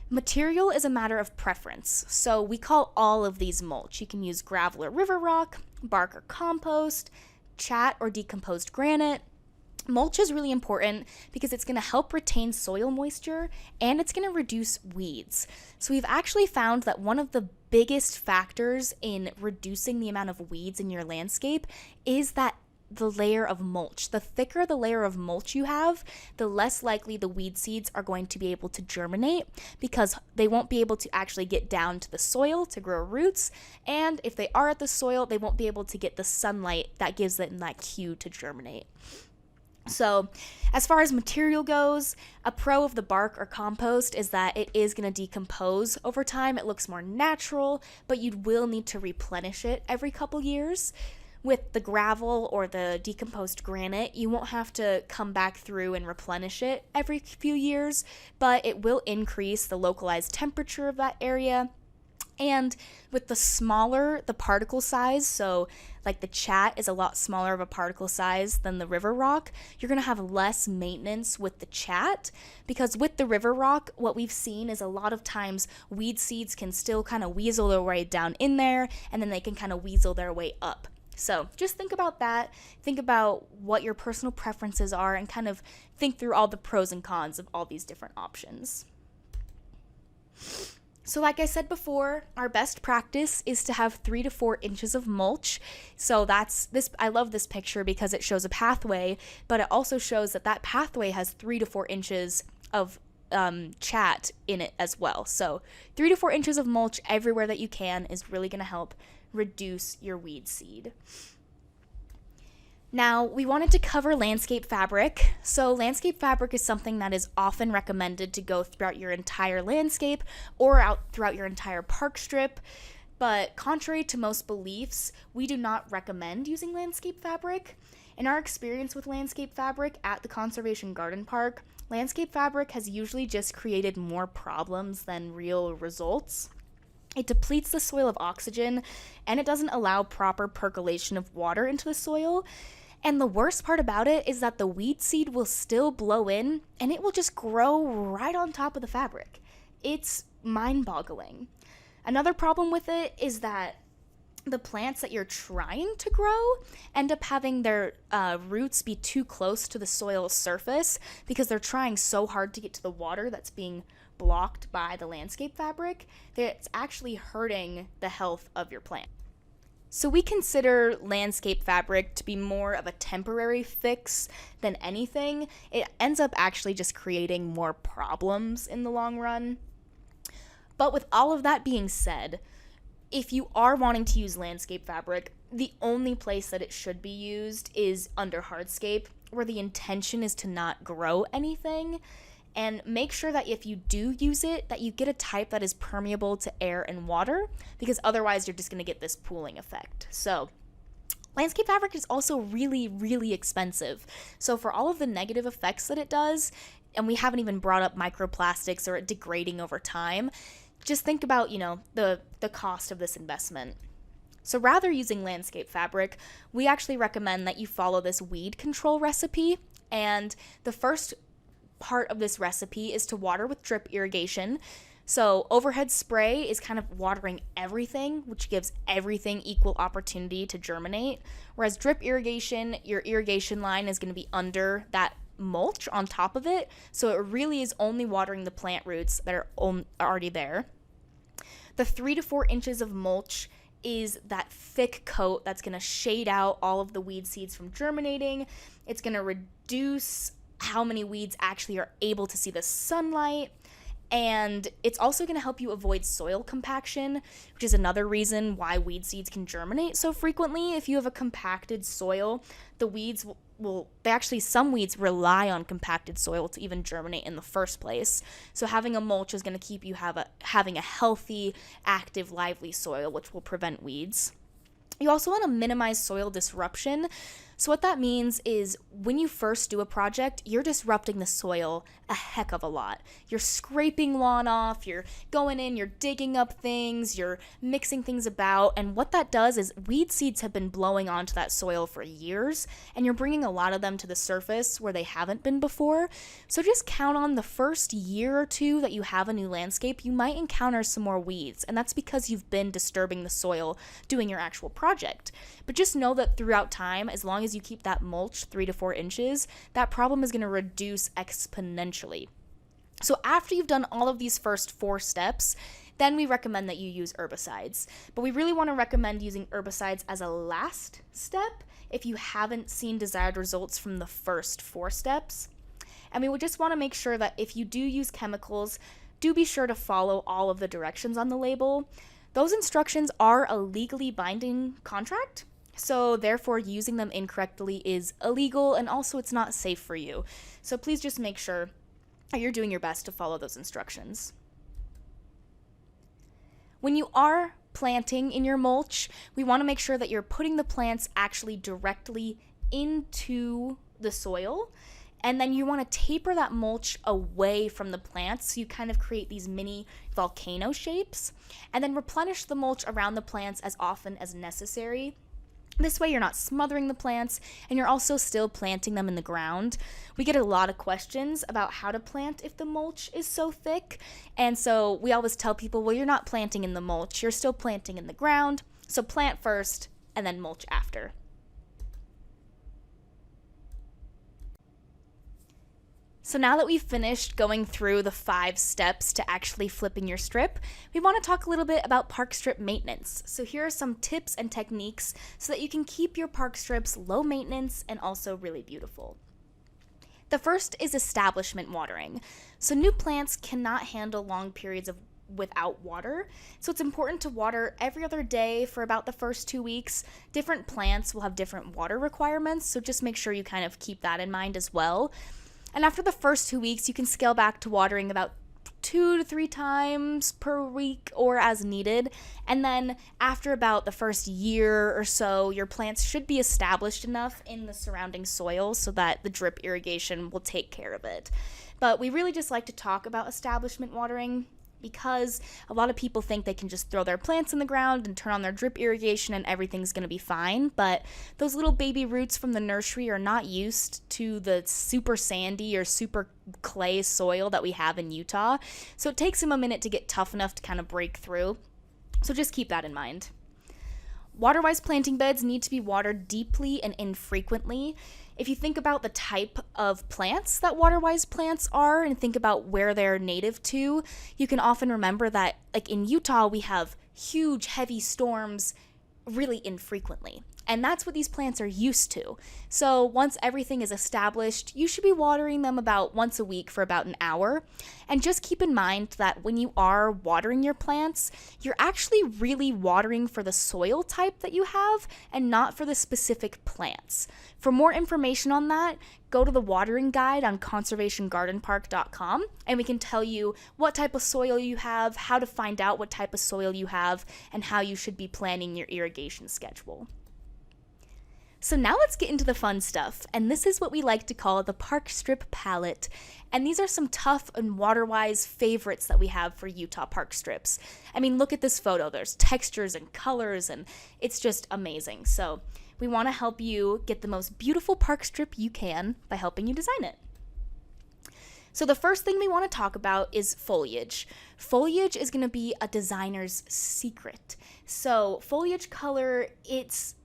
Material is a matter of preference, so we call all of these mulch. You can use gravel or river rock, bark or compost, chat or decomposed granite. Mulch is really important because it's going to help retain soil moisture and it's going to reduce weeds. So we've actually found that one of the biggest factors in reducing the amount of weeds in your landscape is that the layer of mulch. The thicker the layer of mulch you have, the less likely the weed seeds are going to be able to germinate because they won't be able to actually get down to the soil to grow roots. And if they are at the soil, they won't be able to get the sunlight that gives them that cue to germinate. So as far as material goes, a pro of the bark or compost is that it is going to decompose over time. It looks more natural, but you will need to replenish it every couple years. With the gravel or the decomposed granite, you won't have to come back through and replenish it every few years, but it will increase the localized temperature of that area. And with the smaller the particle size, so like the chat is a lot smaller of a particle size than the river rock, you're going to have less maintenance with the chat, because with the river rock, what we've seen is a lot of times weed seeds can still kind of weasel their way down in there, and then they can kind of weasel their way up. So just think about that. Think about what your personal preferences are and kind of think through all the pros and cons of all these different options. So like I said before, our best practice is to have 3 to 4 inches of mulch. So that's this. I love this picture because it shows a pathway, but it also shows that that pathway has 3 to 4 inches of chat in it as well. So 3 to 4 inches of mulch everywhere that you can is really going to help reduce your weed seed. Now, we wanted to cover landscape fabric. So landscape fabric is something that is often recommended to go throughout your entire landscape or out throughout your entire park strip. But contrary to most beliefs, we do not recommend using landscape fabric. In our experience with landscape fabric at the Conservation Garden Park, landscape fabric has usually just created more problems than real results. It depletes the soil of oxygen, and it doesn't allow proper percolation of water into the soil. And the worst part about it is that the weed seed will still blow in, and it will just grow right on top of the fabric. It's mind-boggling. Another problem with it is that the plants that you're trying to grow end up having their roots be too close to the soil surface because they're trying so hard to get to the water that's being blocked by the landscape fabric that it's actually hurting the health of your plant. So we consider landscape fabric to be more of a temporary fix than anything. It ends up actually just creating more problems in the long run. But with all of that being said, if you are wanting to use landscape fabric, the only place that it should be used is under hardscape, where the intention is to not grow anything. And make sure that if you do use it, that you get a type that is permeable to air and water, because otherwise you're just going to get this pooling effect. So landscape fabric is also really, really expensive. So for all of the negative effects that it does, and we haven't even brought up microplastics or it degrading over time, just think about, the cost of this investment. So rather using landscape fabric, we actually recommend that you follow this weed control recipe. And the first part of this recipe is to water with drip irrigation. So overhead spray is kind of watering everything, which gives everything equal opportunity to germinate. Whereas drip irrigation, your irrigation line is going to be under that mulch on top of it. So it really is only watering the plant roots that are already there. The 3 to 4 inches of mulch is that thick coat that's going to shade out all of the weed seeds from germinating. It's going to reduce how many weeds actually are able to see the sunlight. And it's also going to help you avoid soil compaction, which is another reason why weed seeds can germinate so frequently. If you have a compacted soil, the weeds some weeds rely on compacted soil to even germinate in the first place. So having a mulch is going to keep you having a healthy, active, lively soil, which will prevent weeds. You also want to minimize soil disruption. So what that means is when you first do a project, you're disrupting the soil a heck of a lot. You're scraping lawn off, you're going in, you're digging up things, you're mixing things about, and what that does is weed seeds have been blowing onto that soil for years, and you're bringing a lot of them to the surface where they haven't been before. So just count on the first year or two that you have a new landscape, you might encounter some more weeds, and that's because you've been disturbing the soil doing your actual project. But just know that throughout time, as long as you keep that mulch 3 to 4 inches, that problem is going to reduce exponentially. So after you've done all of these first 4 steps, then we recommend that you use herbicides. But we really want to recommend using herbicides as a last step if you haven't seen desired results from the first 4 steps. And we would just want to make sure that if you do use chemicals, do be sure to follow all of the directions on the label. Those instructions are a legally binding contract. So therefore, using them incorrectly is illegal, and also it's not safe for you. So please just make sure that you're doing your best to follow those instructions. When you are planting in your mulch, we want to make sure that you're putting the plants actually directly into the soil. And then you want to taper that mulch away from the plants so you kind of create these mini volcano shapes. And then replenish the mulch around the plants as often as necessary. This way you're not smothering the plants, and you're also still planting them in the ground. We get a lot of questions about how to plant if the mulch is so thick, and so we always tell people, well, you're not planting in the mulch, you're still planting in the ground, so plant first, and then mulch after. So now that we've finished going through the 5 steps to actually flipping your strip, we want to talk a little bit about park strip maintenance. So here are some tips and techniques so that you can keep your park strips low maintenance and also really beautiful. The first is establishment watering. So new plants cannot handle long periods of without water, so it's important to water every other day for about the first 2 weeks. Different plants will have different water requirements, so just make sure you kind of keep that in mind as well. And after the first 2 weeks, you can scale back to watering about 2 to 3 times per week or as needed. And then after about the first year or so, your plants should be established enough in the surrounding soil so that the drip irrigation will take care of it. But we really just like to talk about establishment watering because a lot of people think they can just throw their plants in the ground and turn on their drip irrigation and everything's going to be fine. But those little baby roots from the nursery are not used to the super sandy or super clay soil that we have in Utah. So it takes them a minute to get tough enough to kind of break through. So just keep that in mind. Waterwise planting beds need to be watered deeply and infrequently. If you think about the type of plants that waterwise plants are and think about where they're native to, you can often remember that, like in Utah, we have huge, heavy storms really infrequently. And that's what these plants are used to. So once everything is established, you should be watering them about once a week for about an hour. And just keep in mind that when you are watering your plants, you're actually really watering for the soil type that you have and not for the specific plants. For more information on that, go to the watering guide on conservationgardenpark.com and we can tell you what type of soil you have, how to find out what type of soil you have, and how you should be planning your irrigation schedule. So now let's get into the fun stuff, and this is what we like to call the park strip palette. And these are some tough and water-wise favorites that we have for Utah park strips. I mean, look at this photo. There's textures and colors, and it's just amazing. So we want to help you get the most beautiful park strip you can by helping you design it. So the first thing we want to talk about is foliage. Foliage is going to be a designer's secret. So foliage color, it's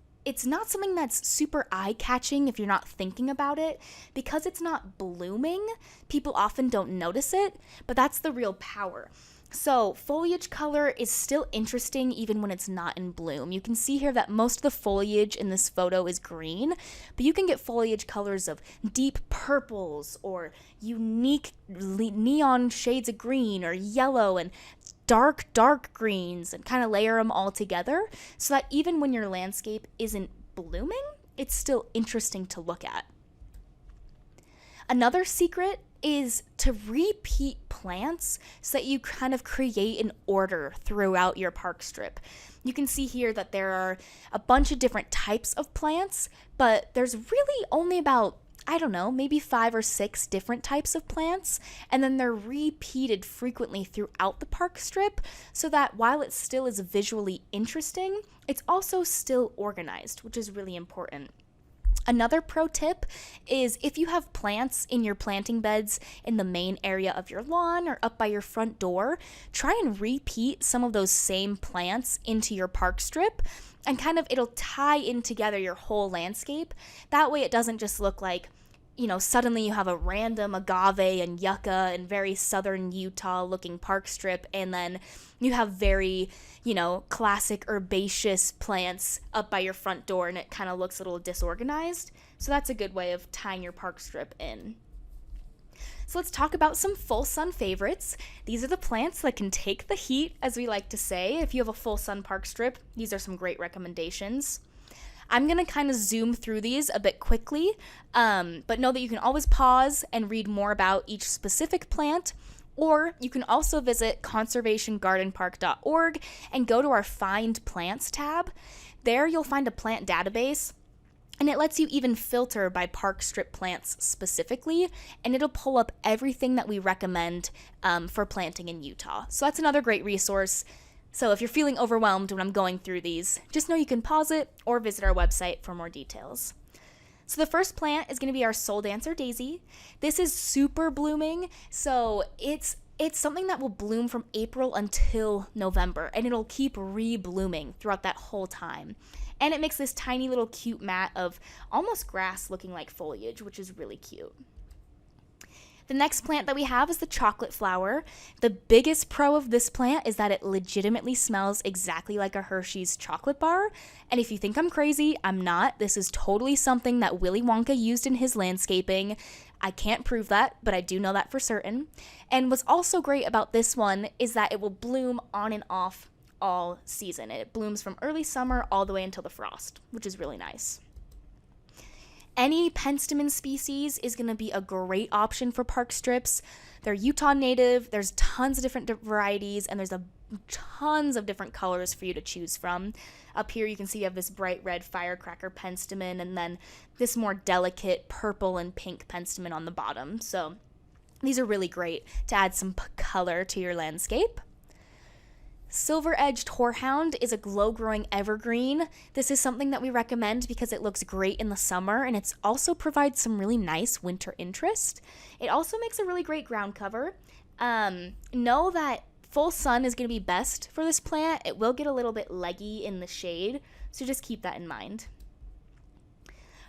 not something that's super eye-catching if you're not thinking about it. Because it's not blooming, people often don't notice it, but that's the real power. So foliage color is still interesting even when it's not in bloom. You can see here that most of the foliage in this photo is green, but you can get foliage colors of deep purples or unique neon shades of green or yellow and dark greens and kind of layer them all together so that even when your landscape isn't blooming, it's still interesting to look at. Another secret is to repeat plants so that you kind of create an order throughout your park strip. You can see here that there are a bunch of different types of plants, but there's really only about, I don't know, maybe 5 or 6 different types of plants, and then they're repeated frequently throughout the park strip so that while it still is visually interesting, it's also still organized, which is really important. Another pro tip is if you have plants in your planting beds in the main area of your lawn or up by your front door, try and repeat some of those same plants into your park strip and kind of it'll tie in together your whole landscape. That way it doesn't just look like, you know, suddenly you have a random agave and yucca and very southern Utah looking park strip, and then you have very, you know, classic herbaceous plants up by your front door and it kind of looks a little disorganized. So that's a good way of tying your park strip in. So let's talk about some full sun favorites. These are the plants that can take the heat, as we like to say. If you have a full sun park strip, these are some great recommendations. I'm going to kind of zoom through these a bit quickly, but know that you can always pause and read more about each specific plant, or you can also visit conservationgardenpark.org and go to our Find Plants tab. There you'll find a plant database, and it lets you even filter by park strip plants specifically, and it'll pull up everything that we recommend for planting in Utah. So that's another great resource. So if you're feeling overwhelmed when I'm going through these, just know you can pause it or visit our website for more details. So the first plant is going to be our Soul Dancer Daisy. This is super blooming, so it's something that will bloom from April until November, and it'll keep re-blooming throughout that whole time. And it makes this tiny little cute mat of almost grass looking like foliage, which is really cute. The next plant that we have is the chocolate flower. The biggest pro of this plant is that it legitimately smells exactly like a Hershey's chocolate bar. And if you think I'm crazy, I'm not. This is totally something that Willy Wonka used in his landscaping. I can't prove that, but I do know that for certain. And what's also great about this one is that it will bloom on and off all season. It blooms from early summer all the way until the frost, which is really nice. Any penstemon species is going to be a great option for park strips. They're Utah native, there's tons of different varieties, and there's tons of different colors for you to choose from. Up here you can see you have this bright red firecracker penstemon, and then this more delicate purple and pink penstemon on the bottom. So these are really great to add some color to your landscape. Silver-edged horehound is a glow-growing evergreen. This is something that we recommend because it looks great in the summer, and it also provides some really nice winter interest. It also makes a really great ground cover. Know that full sun is going to be best for this plant. It will get a little bit leggy in the shade, so just keep that in mind.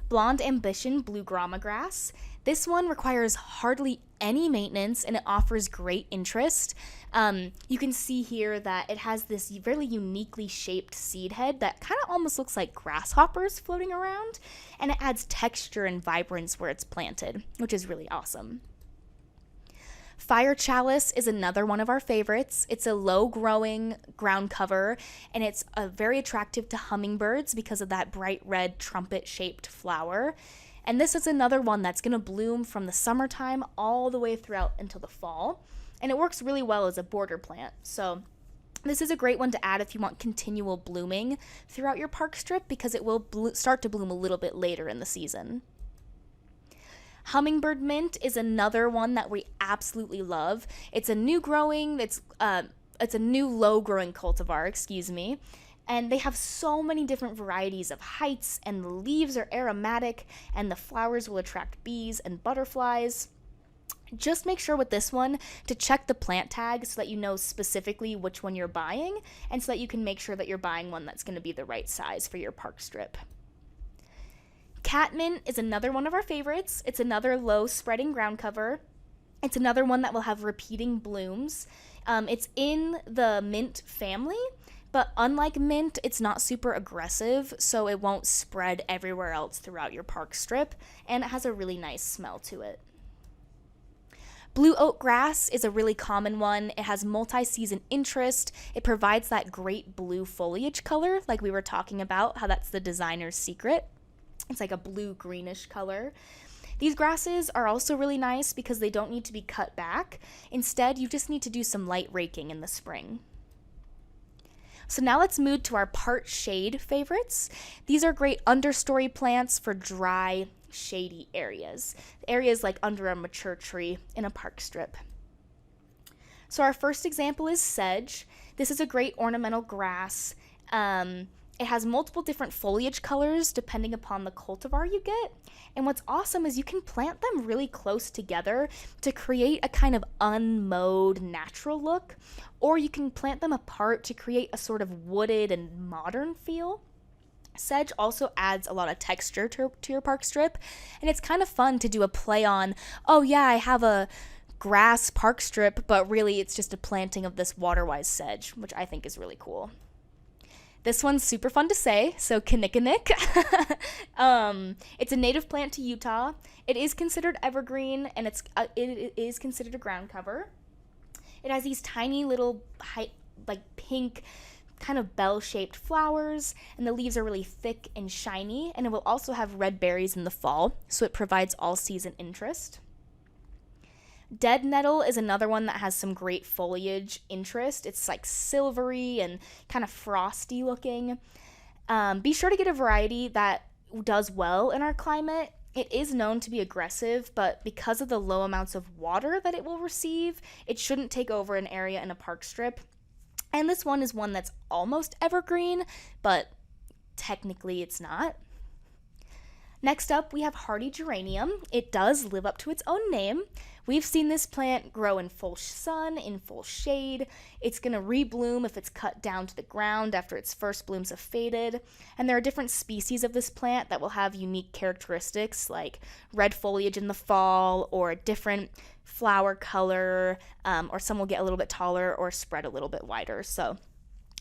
Blonde Ambition Blue Grama Grass. This one requires hardly any maintenance and it offers great interest. You can see here that it has this really uniquely shaped seed head that kind of almost looks like grasshoppers floating around, and it adds texture and vibrance where it's planted, which is really awesome. Fire Chalice is another one of our favorites. It's a low-growing ground cover, and it's very attractive to hummingbirds because of that bright red trumpet-shaped flower. And this is another one that's going to bloom from the summertime all the way throughout until the fall. And it works really well as a border plant. So this is a great one to add if you want continual blooming throughout your park strip because it will start to bloom a little bit later in the season. Hummingbird mint is another one that we absolutely love. It's a new growing, it's a new low growing cultivar, and they have so many different varieties of heights, and the leaves are aromatic, and the flowers will attract bees and butterflies. Just make sure with this one to check the plant tag so that you know specifically which one you're buying, and so that you can make sure that you're buying one that's going to be the right size for your park strip. Catmint is another one of our favorites. It's another low spreading ground cover. It's another one that will have repeating blooms. It's in the mint family, but unlike mint, it's not super aggressive, so it won't spread everywhere else throughout your park strip, and it has a really nice smell to it. Blue oat grass is a really common one. It has multi-season interest. It provides that great blue foliage color, like we were talking about, how that's the designer's secret. It's like a blue-greenish color. These grasses are also really nice because they don't need to be cut back. Instead, you just need to do some light raking in the spring. So now let's move to our part shade favorites. These are great understory plants for dry, shady areas. Areas like under a mature tree in a park strip. So our first example is sedge. This is a great ornamental grass. It has multiple different foliage colors depending upon the cultivar you get. And what's awesome is you can plant them really close together to create a kind of unmowed natural look, or you can plant them apart to create a sort of wooded and modern feel. Sedge also adds a lot of texture to your park strip, and it's kind of fun to do a play on, oh yeah, I have a grass park strip, but really it's just a planting of this waterwise sedge, which I think is really cool. This one's super fun to say, so kinnikinnick. It's a native plant to Utah. It is considered evergreen, and it is considered a ground cover. It has these tiny little pink kind of bell-shaped flowers, and the leaves are really thick and shiny, and it will also have red berries in the fall, so it provides all-season interest. Dead nettle is another one that has some great foliage interest. It's like silvery and kind of frosty looking. Be sure to get a variety that does well in our climate. It is known to be aggressive, but because of the low amounts of water that it will receive, it shouldn't take over an area in a park strip. And this one is one that's almost evergreen, but technically it's not. Next up, we have hardy geranium. It does live up to its own name. We've seen this plant grow in full sun, in full shade. It's going to rebloom if it's cut down to the ground after its first blooms have faded. And there are different species of this plant that will have unique characteristics like red foliage in the fall or a different flower color, or some will get a little bit taller or spread a little bit wider.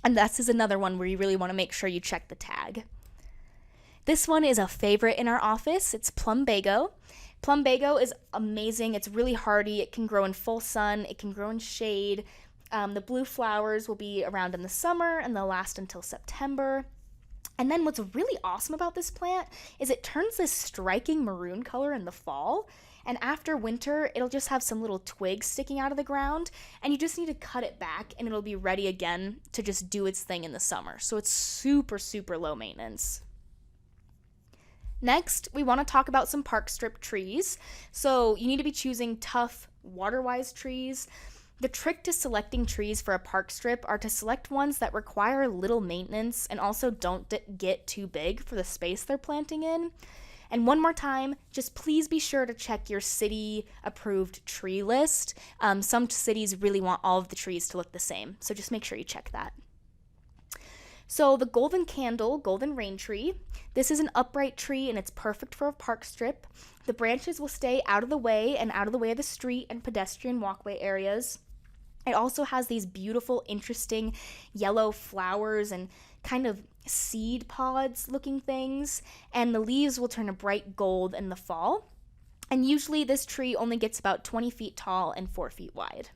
And this is another one where you really want to make sure you check the tag. This one is a favorite in our office. It's plumbago. Plumbago is amazing. It's really hardy. It can grow in full sun. It can grow in shade. The blue flowers will be around in the summer and they'll last until September. And then what's really awesome about this plant is it turns this striking maroon color in the fall. And after winter, it'll just have some little twigs sticking out of the ground. And you just need to cut it back and it'll be ready again to just do its thing in the summer. So it's super, super low maintenance. Next, we want to talk about some park strip trees. So you need to be choosing tough, waterwise trees. The trick to selecting trees for a park strip are to select ones that require little maintenance and also don't get too big for the space they're planting in. And one more time, just please be sure to check your city-approved tree list. Some cities really want all of the trees to look the same, so just make sure you check that. So the golden rain tree, this is an upright tree and it's perfect for a park strip. The branches will stay out of the way and out of the way of the street and pedestrian walkway areas. It also has these beautiful, interesting yellow flowers and kind of seed pods looking things, and the leaves will turn a bright gold in the fall. And usually this tree only gets about 20 feet tall and 4 feet wide.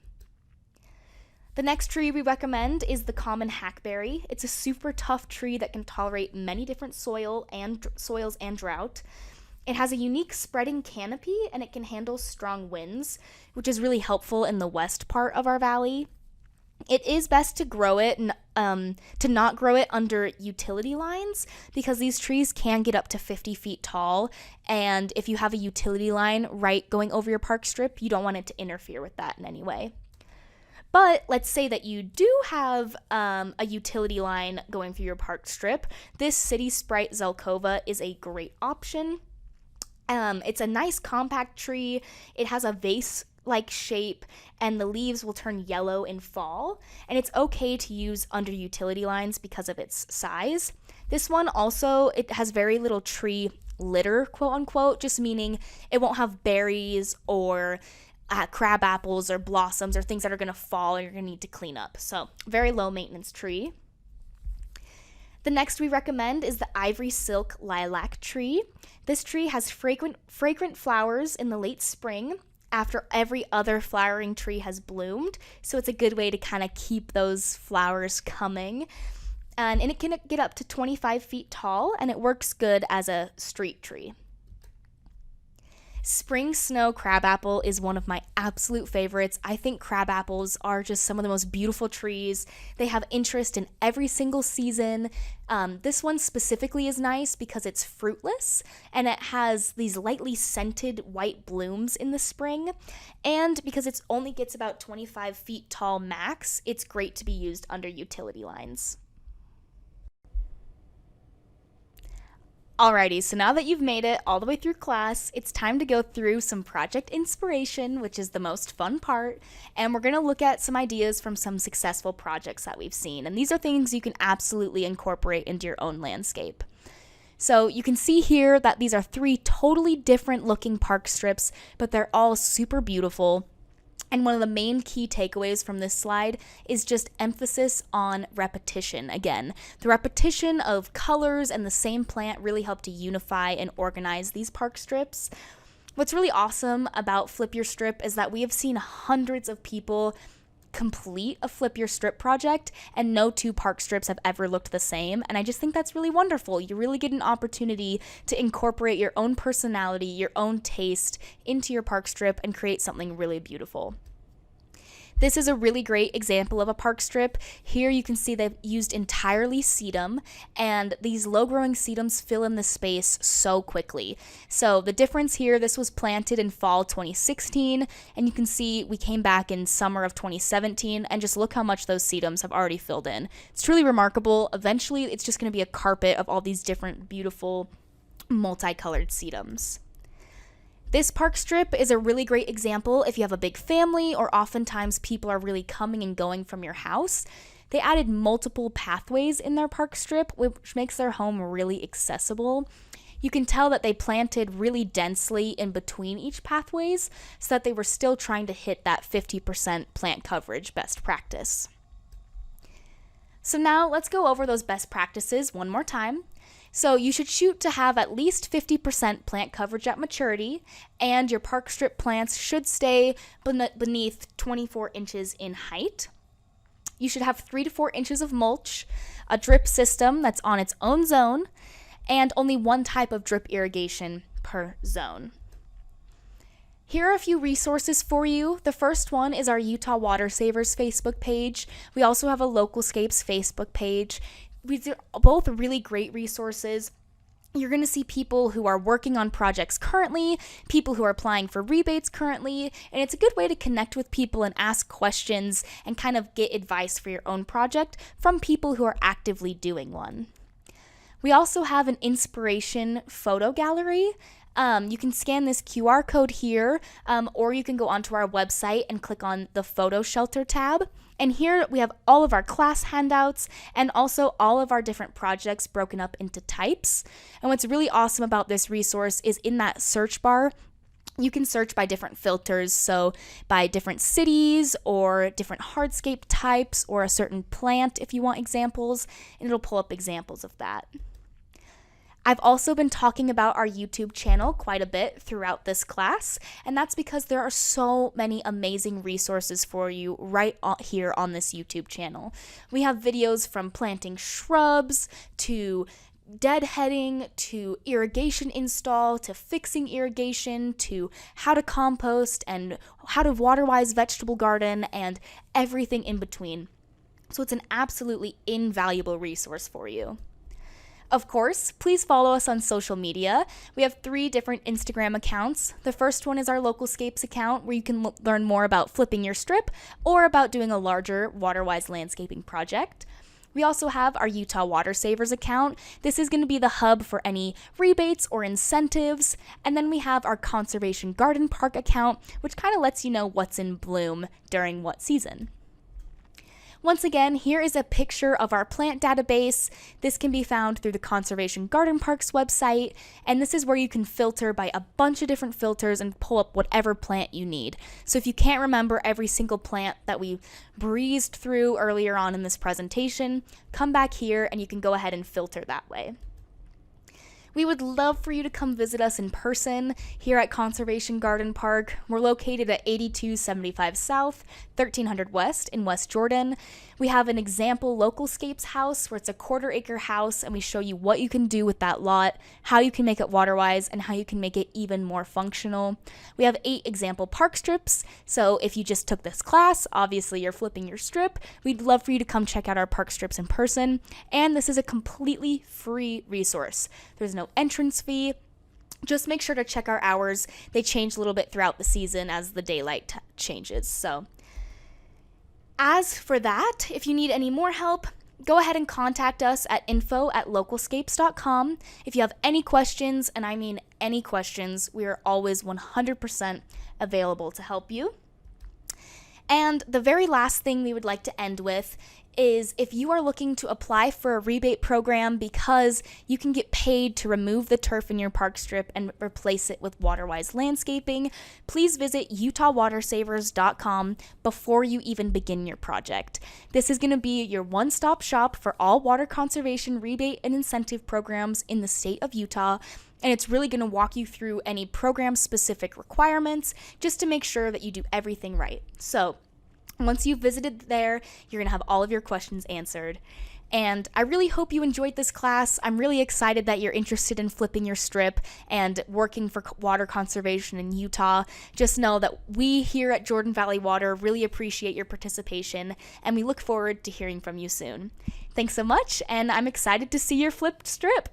The next tree we recommend is the common hackberry. It's a super tough tree that can tolerate many different soils and drought. It has a unique spreading canopy and it can handle strong winds, which is really helpful in the west part of our valley. It is best to grow it to not grow it under utility lines because these trees can get up to 50 feet tall, and if you have a utility line right going over your park strip, you don't want it to interfere with that in any way. But let's say that you do have a utility line going through your park strip. This City Sprite Zelkova is a great option. It's a nice compact tree. It has a vase-like shape, and the leaves will turn yellow in fall. And it's okay to use under utility lines because of its size. This one also, it has very little tree litter, quote unquote, just meaning it won't have berries or crab apples or blossoms or things that are going to fall and you're going to need to clean up. So very low maintenance tree. The next we recommend is the ivory silk lilac tree. This tree has fragrant flowers in the late spring after every other flowering tree has bloomed. So it's a good way to kind of keep those flowers coming. And it can get up to 25 feet tall and it works good as a street tree. Spring snow crabapple is one of my absolute favorites. I think crabapples are just some of the most beautiful trees. They have interest in every single season. This one specifically is nice because it's fruitless and it has these lightly scented white blooms in the spring. And because it only gets about 25 feet tall max, it's great to be used under utility lines. Alrighty, so now that you've made it all the way through class, it's time to go through some project inspiration, which is the most fun part, and we're going to look at some ideas from some successful projects that we've seen. And these are things you can absolutely incorporate into your own landscape. So you can see here that these are 3 totally different looking park strips, but they're all super beautiful. And one of the main key takeaways from this slide is just emphasis on repetition. Again, the repetition of colors and the same plant really help to unify and organize these park strips. What's really awesome about Flip Your Strip is that we have seen hundreds of people complete a Flip Your Strip project, and no 2 park strips have ever looked the same. And I just think that's really wonderful. You really get an opportunity to incorporate your own personality, your own taste into your park strip and create something really beautiful. This is a really great example of a park strip. Here you can see they've used entirely sedum, and these low-growing sedums fill in the space so quickly. So the difference here, this was planted in fall 2016, and you can see we came back in summer of 2017, and just look how much those sedums have already filled in. It's truly remarkable. Eventually, it's just going to be a carpet of all these different beautiful multicolored sedums. This park strip is a really great example if you have a big family or oftentimes people are really coming and going from your house. They added multiple pathways in their park strip, which makes their home really accessible. You can tell that they planted really densely in between each pathways so that they were still trying to hit that 50% plant coverage best practice. So now let's go over those best practices one more time. So you should shoot to have at least 50% plant coverage at maturity, and your park strip plants should stay beneath 24 inches in height. You should have 3 to 4 inches of mulch, a drip system that's on its own zone, and only one type of drip irrigation per zone. Here are a few resources for you. The first one is our Utah Water Savers Facebook page. We also have a Localscapes Facebook page. These are both really great resources. You're going to see people who are working on projects currently, people who are applying for rebates currently, and it's a good way to connect with people and ask questions and kind of get advice for your own project from people who are actively doing one. We also have an inspiration photo gallery. You can scan this QR code here, or you can go onto our website and click on the Photo Shelter tab. And here we have all of our class handouts and also all of our different projects broken up into types. And what's really awesome about this resource is in that search bar, you can search by different filters, so by different cities or different hardscape types or a certain plant if you want examples, and it'll pull up examples of that. I've also been talking about our YouTube channel quite a bit throughout this class, and that's because there are so many amazing resources for you right here on this YouTube channel. We have videos from planting shrubs to deadheading to irrigation install to fixing irrigation to how to compost and how to waterwise vegetable garden and everything in between. So it's an absolutely invaluable resource for you. Of course, please follow us on social media. We have 3 different Instagram accounts. The first one is our Localscapes account, where you can learn more about flipping your strip or about doing a larger waterwise landscaping project. We also have our Utah Water Savers account. This is going to be the hub for any rebates or incentives. And then we have our Conservation Garden Park account, which kind of lets you know what's in bloom during what season. Once again, here is a picture of our plant database. This can be found through the Conservation Garden Park's website, and this is where you can filter by a bunch of different filters and pull up whatever plant you need. So if you can't remember every single plant that we breezed through earlier on in this presentation, come back here and you can go ahead and filter that way. We would love for you to come visit us in person here at Conservation Garden Park. We're located at 8275 South, 1300 West in West Jordan. We have an example Localscapes house where it's a 1/4 acre house, and we show you what you can do with that lot, how you can make it waterwise, and how you can make it even more functional. We have 8 example park strips, so if you just took this class, obviously you're flipping your strip. We'd love for you to come check out our park strips in person, and this is a completely free resource. There's no entrance fee. Just make sure to check our hours. They change a little bit throughout the season as the daylight changes. So as for that, if you need any more help, go ahead and contact us at info@localscapes.com. If you have any questions, and I mean any questions, we are always 100% available to help you. And the very last thing we would like to end with is if you are looking to apply for a rebate program because you can get paid to remove the turf in your park strip and replace it with waterwise landscaping, please visit utahwatersavers.com before you even begin your project. This is going to be your one-stop shop for all water conservation rebate and incentive programs in the state of Utah, and it's really going to walk you through any program-specific requirements just to make sure that you do everything right. So once you've visited there, you're going to have all of your questions answered. And I really hope you enjoyed this class. I'm really excited that you're interested in flipping your strip and working for water conservation in Utah. Just know that we here at Jordan Valley Water really appreciate your participation, and we look forward to hearing from you soon. Thanks so much, and I'm excited to see your flipped strip.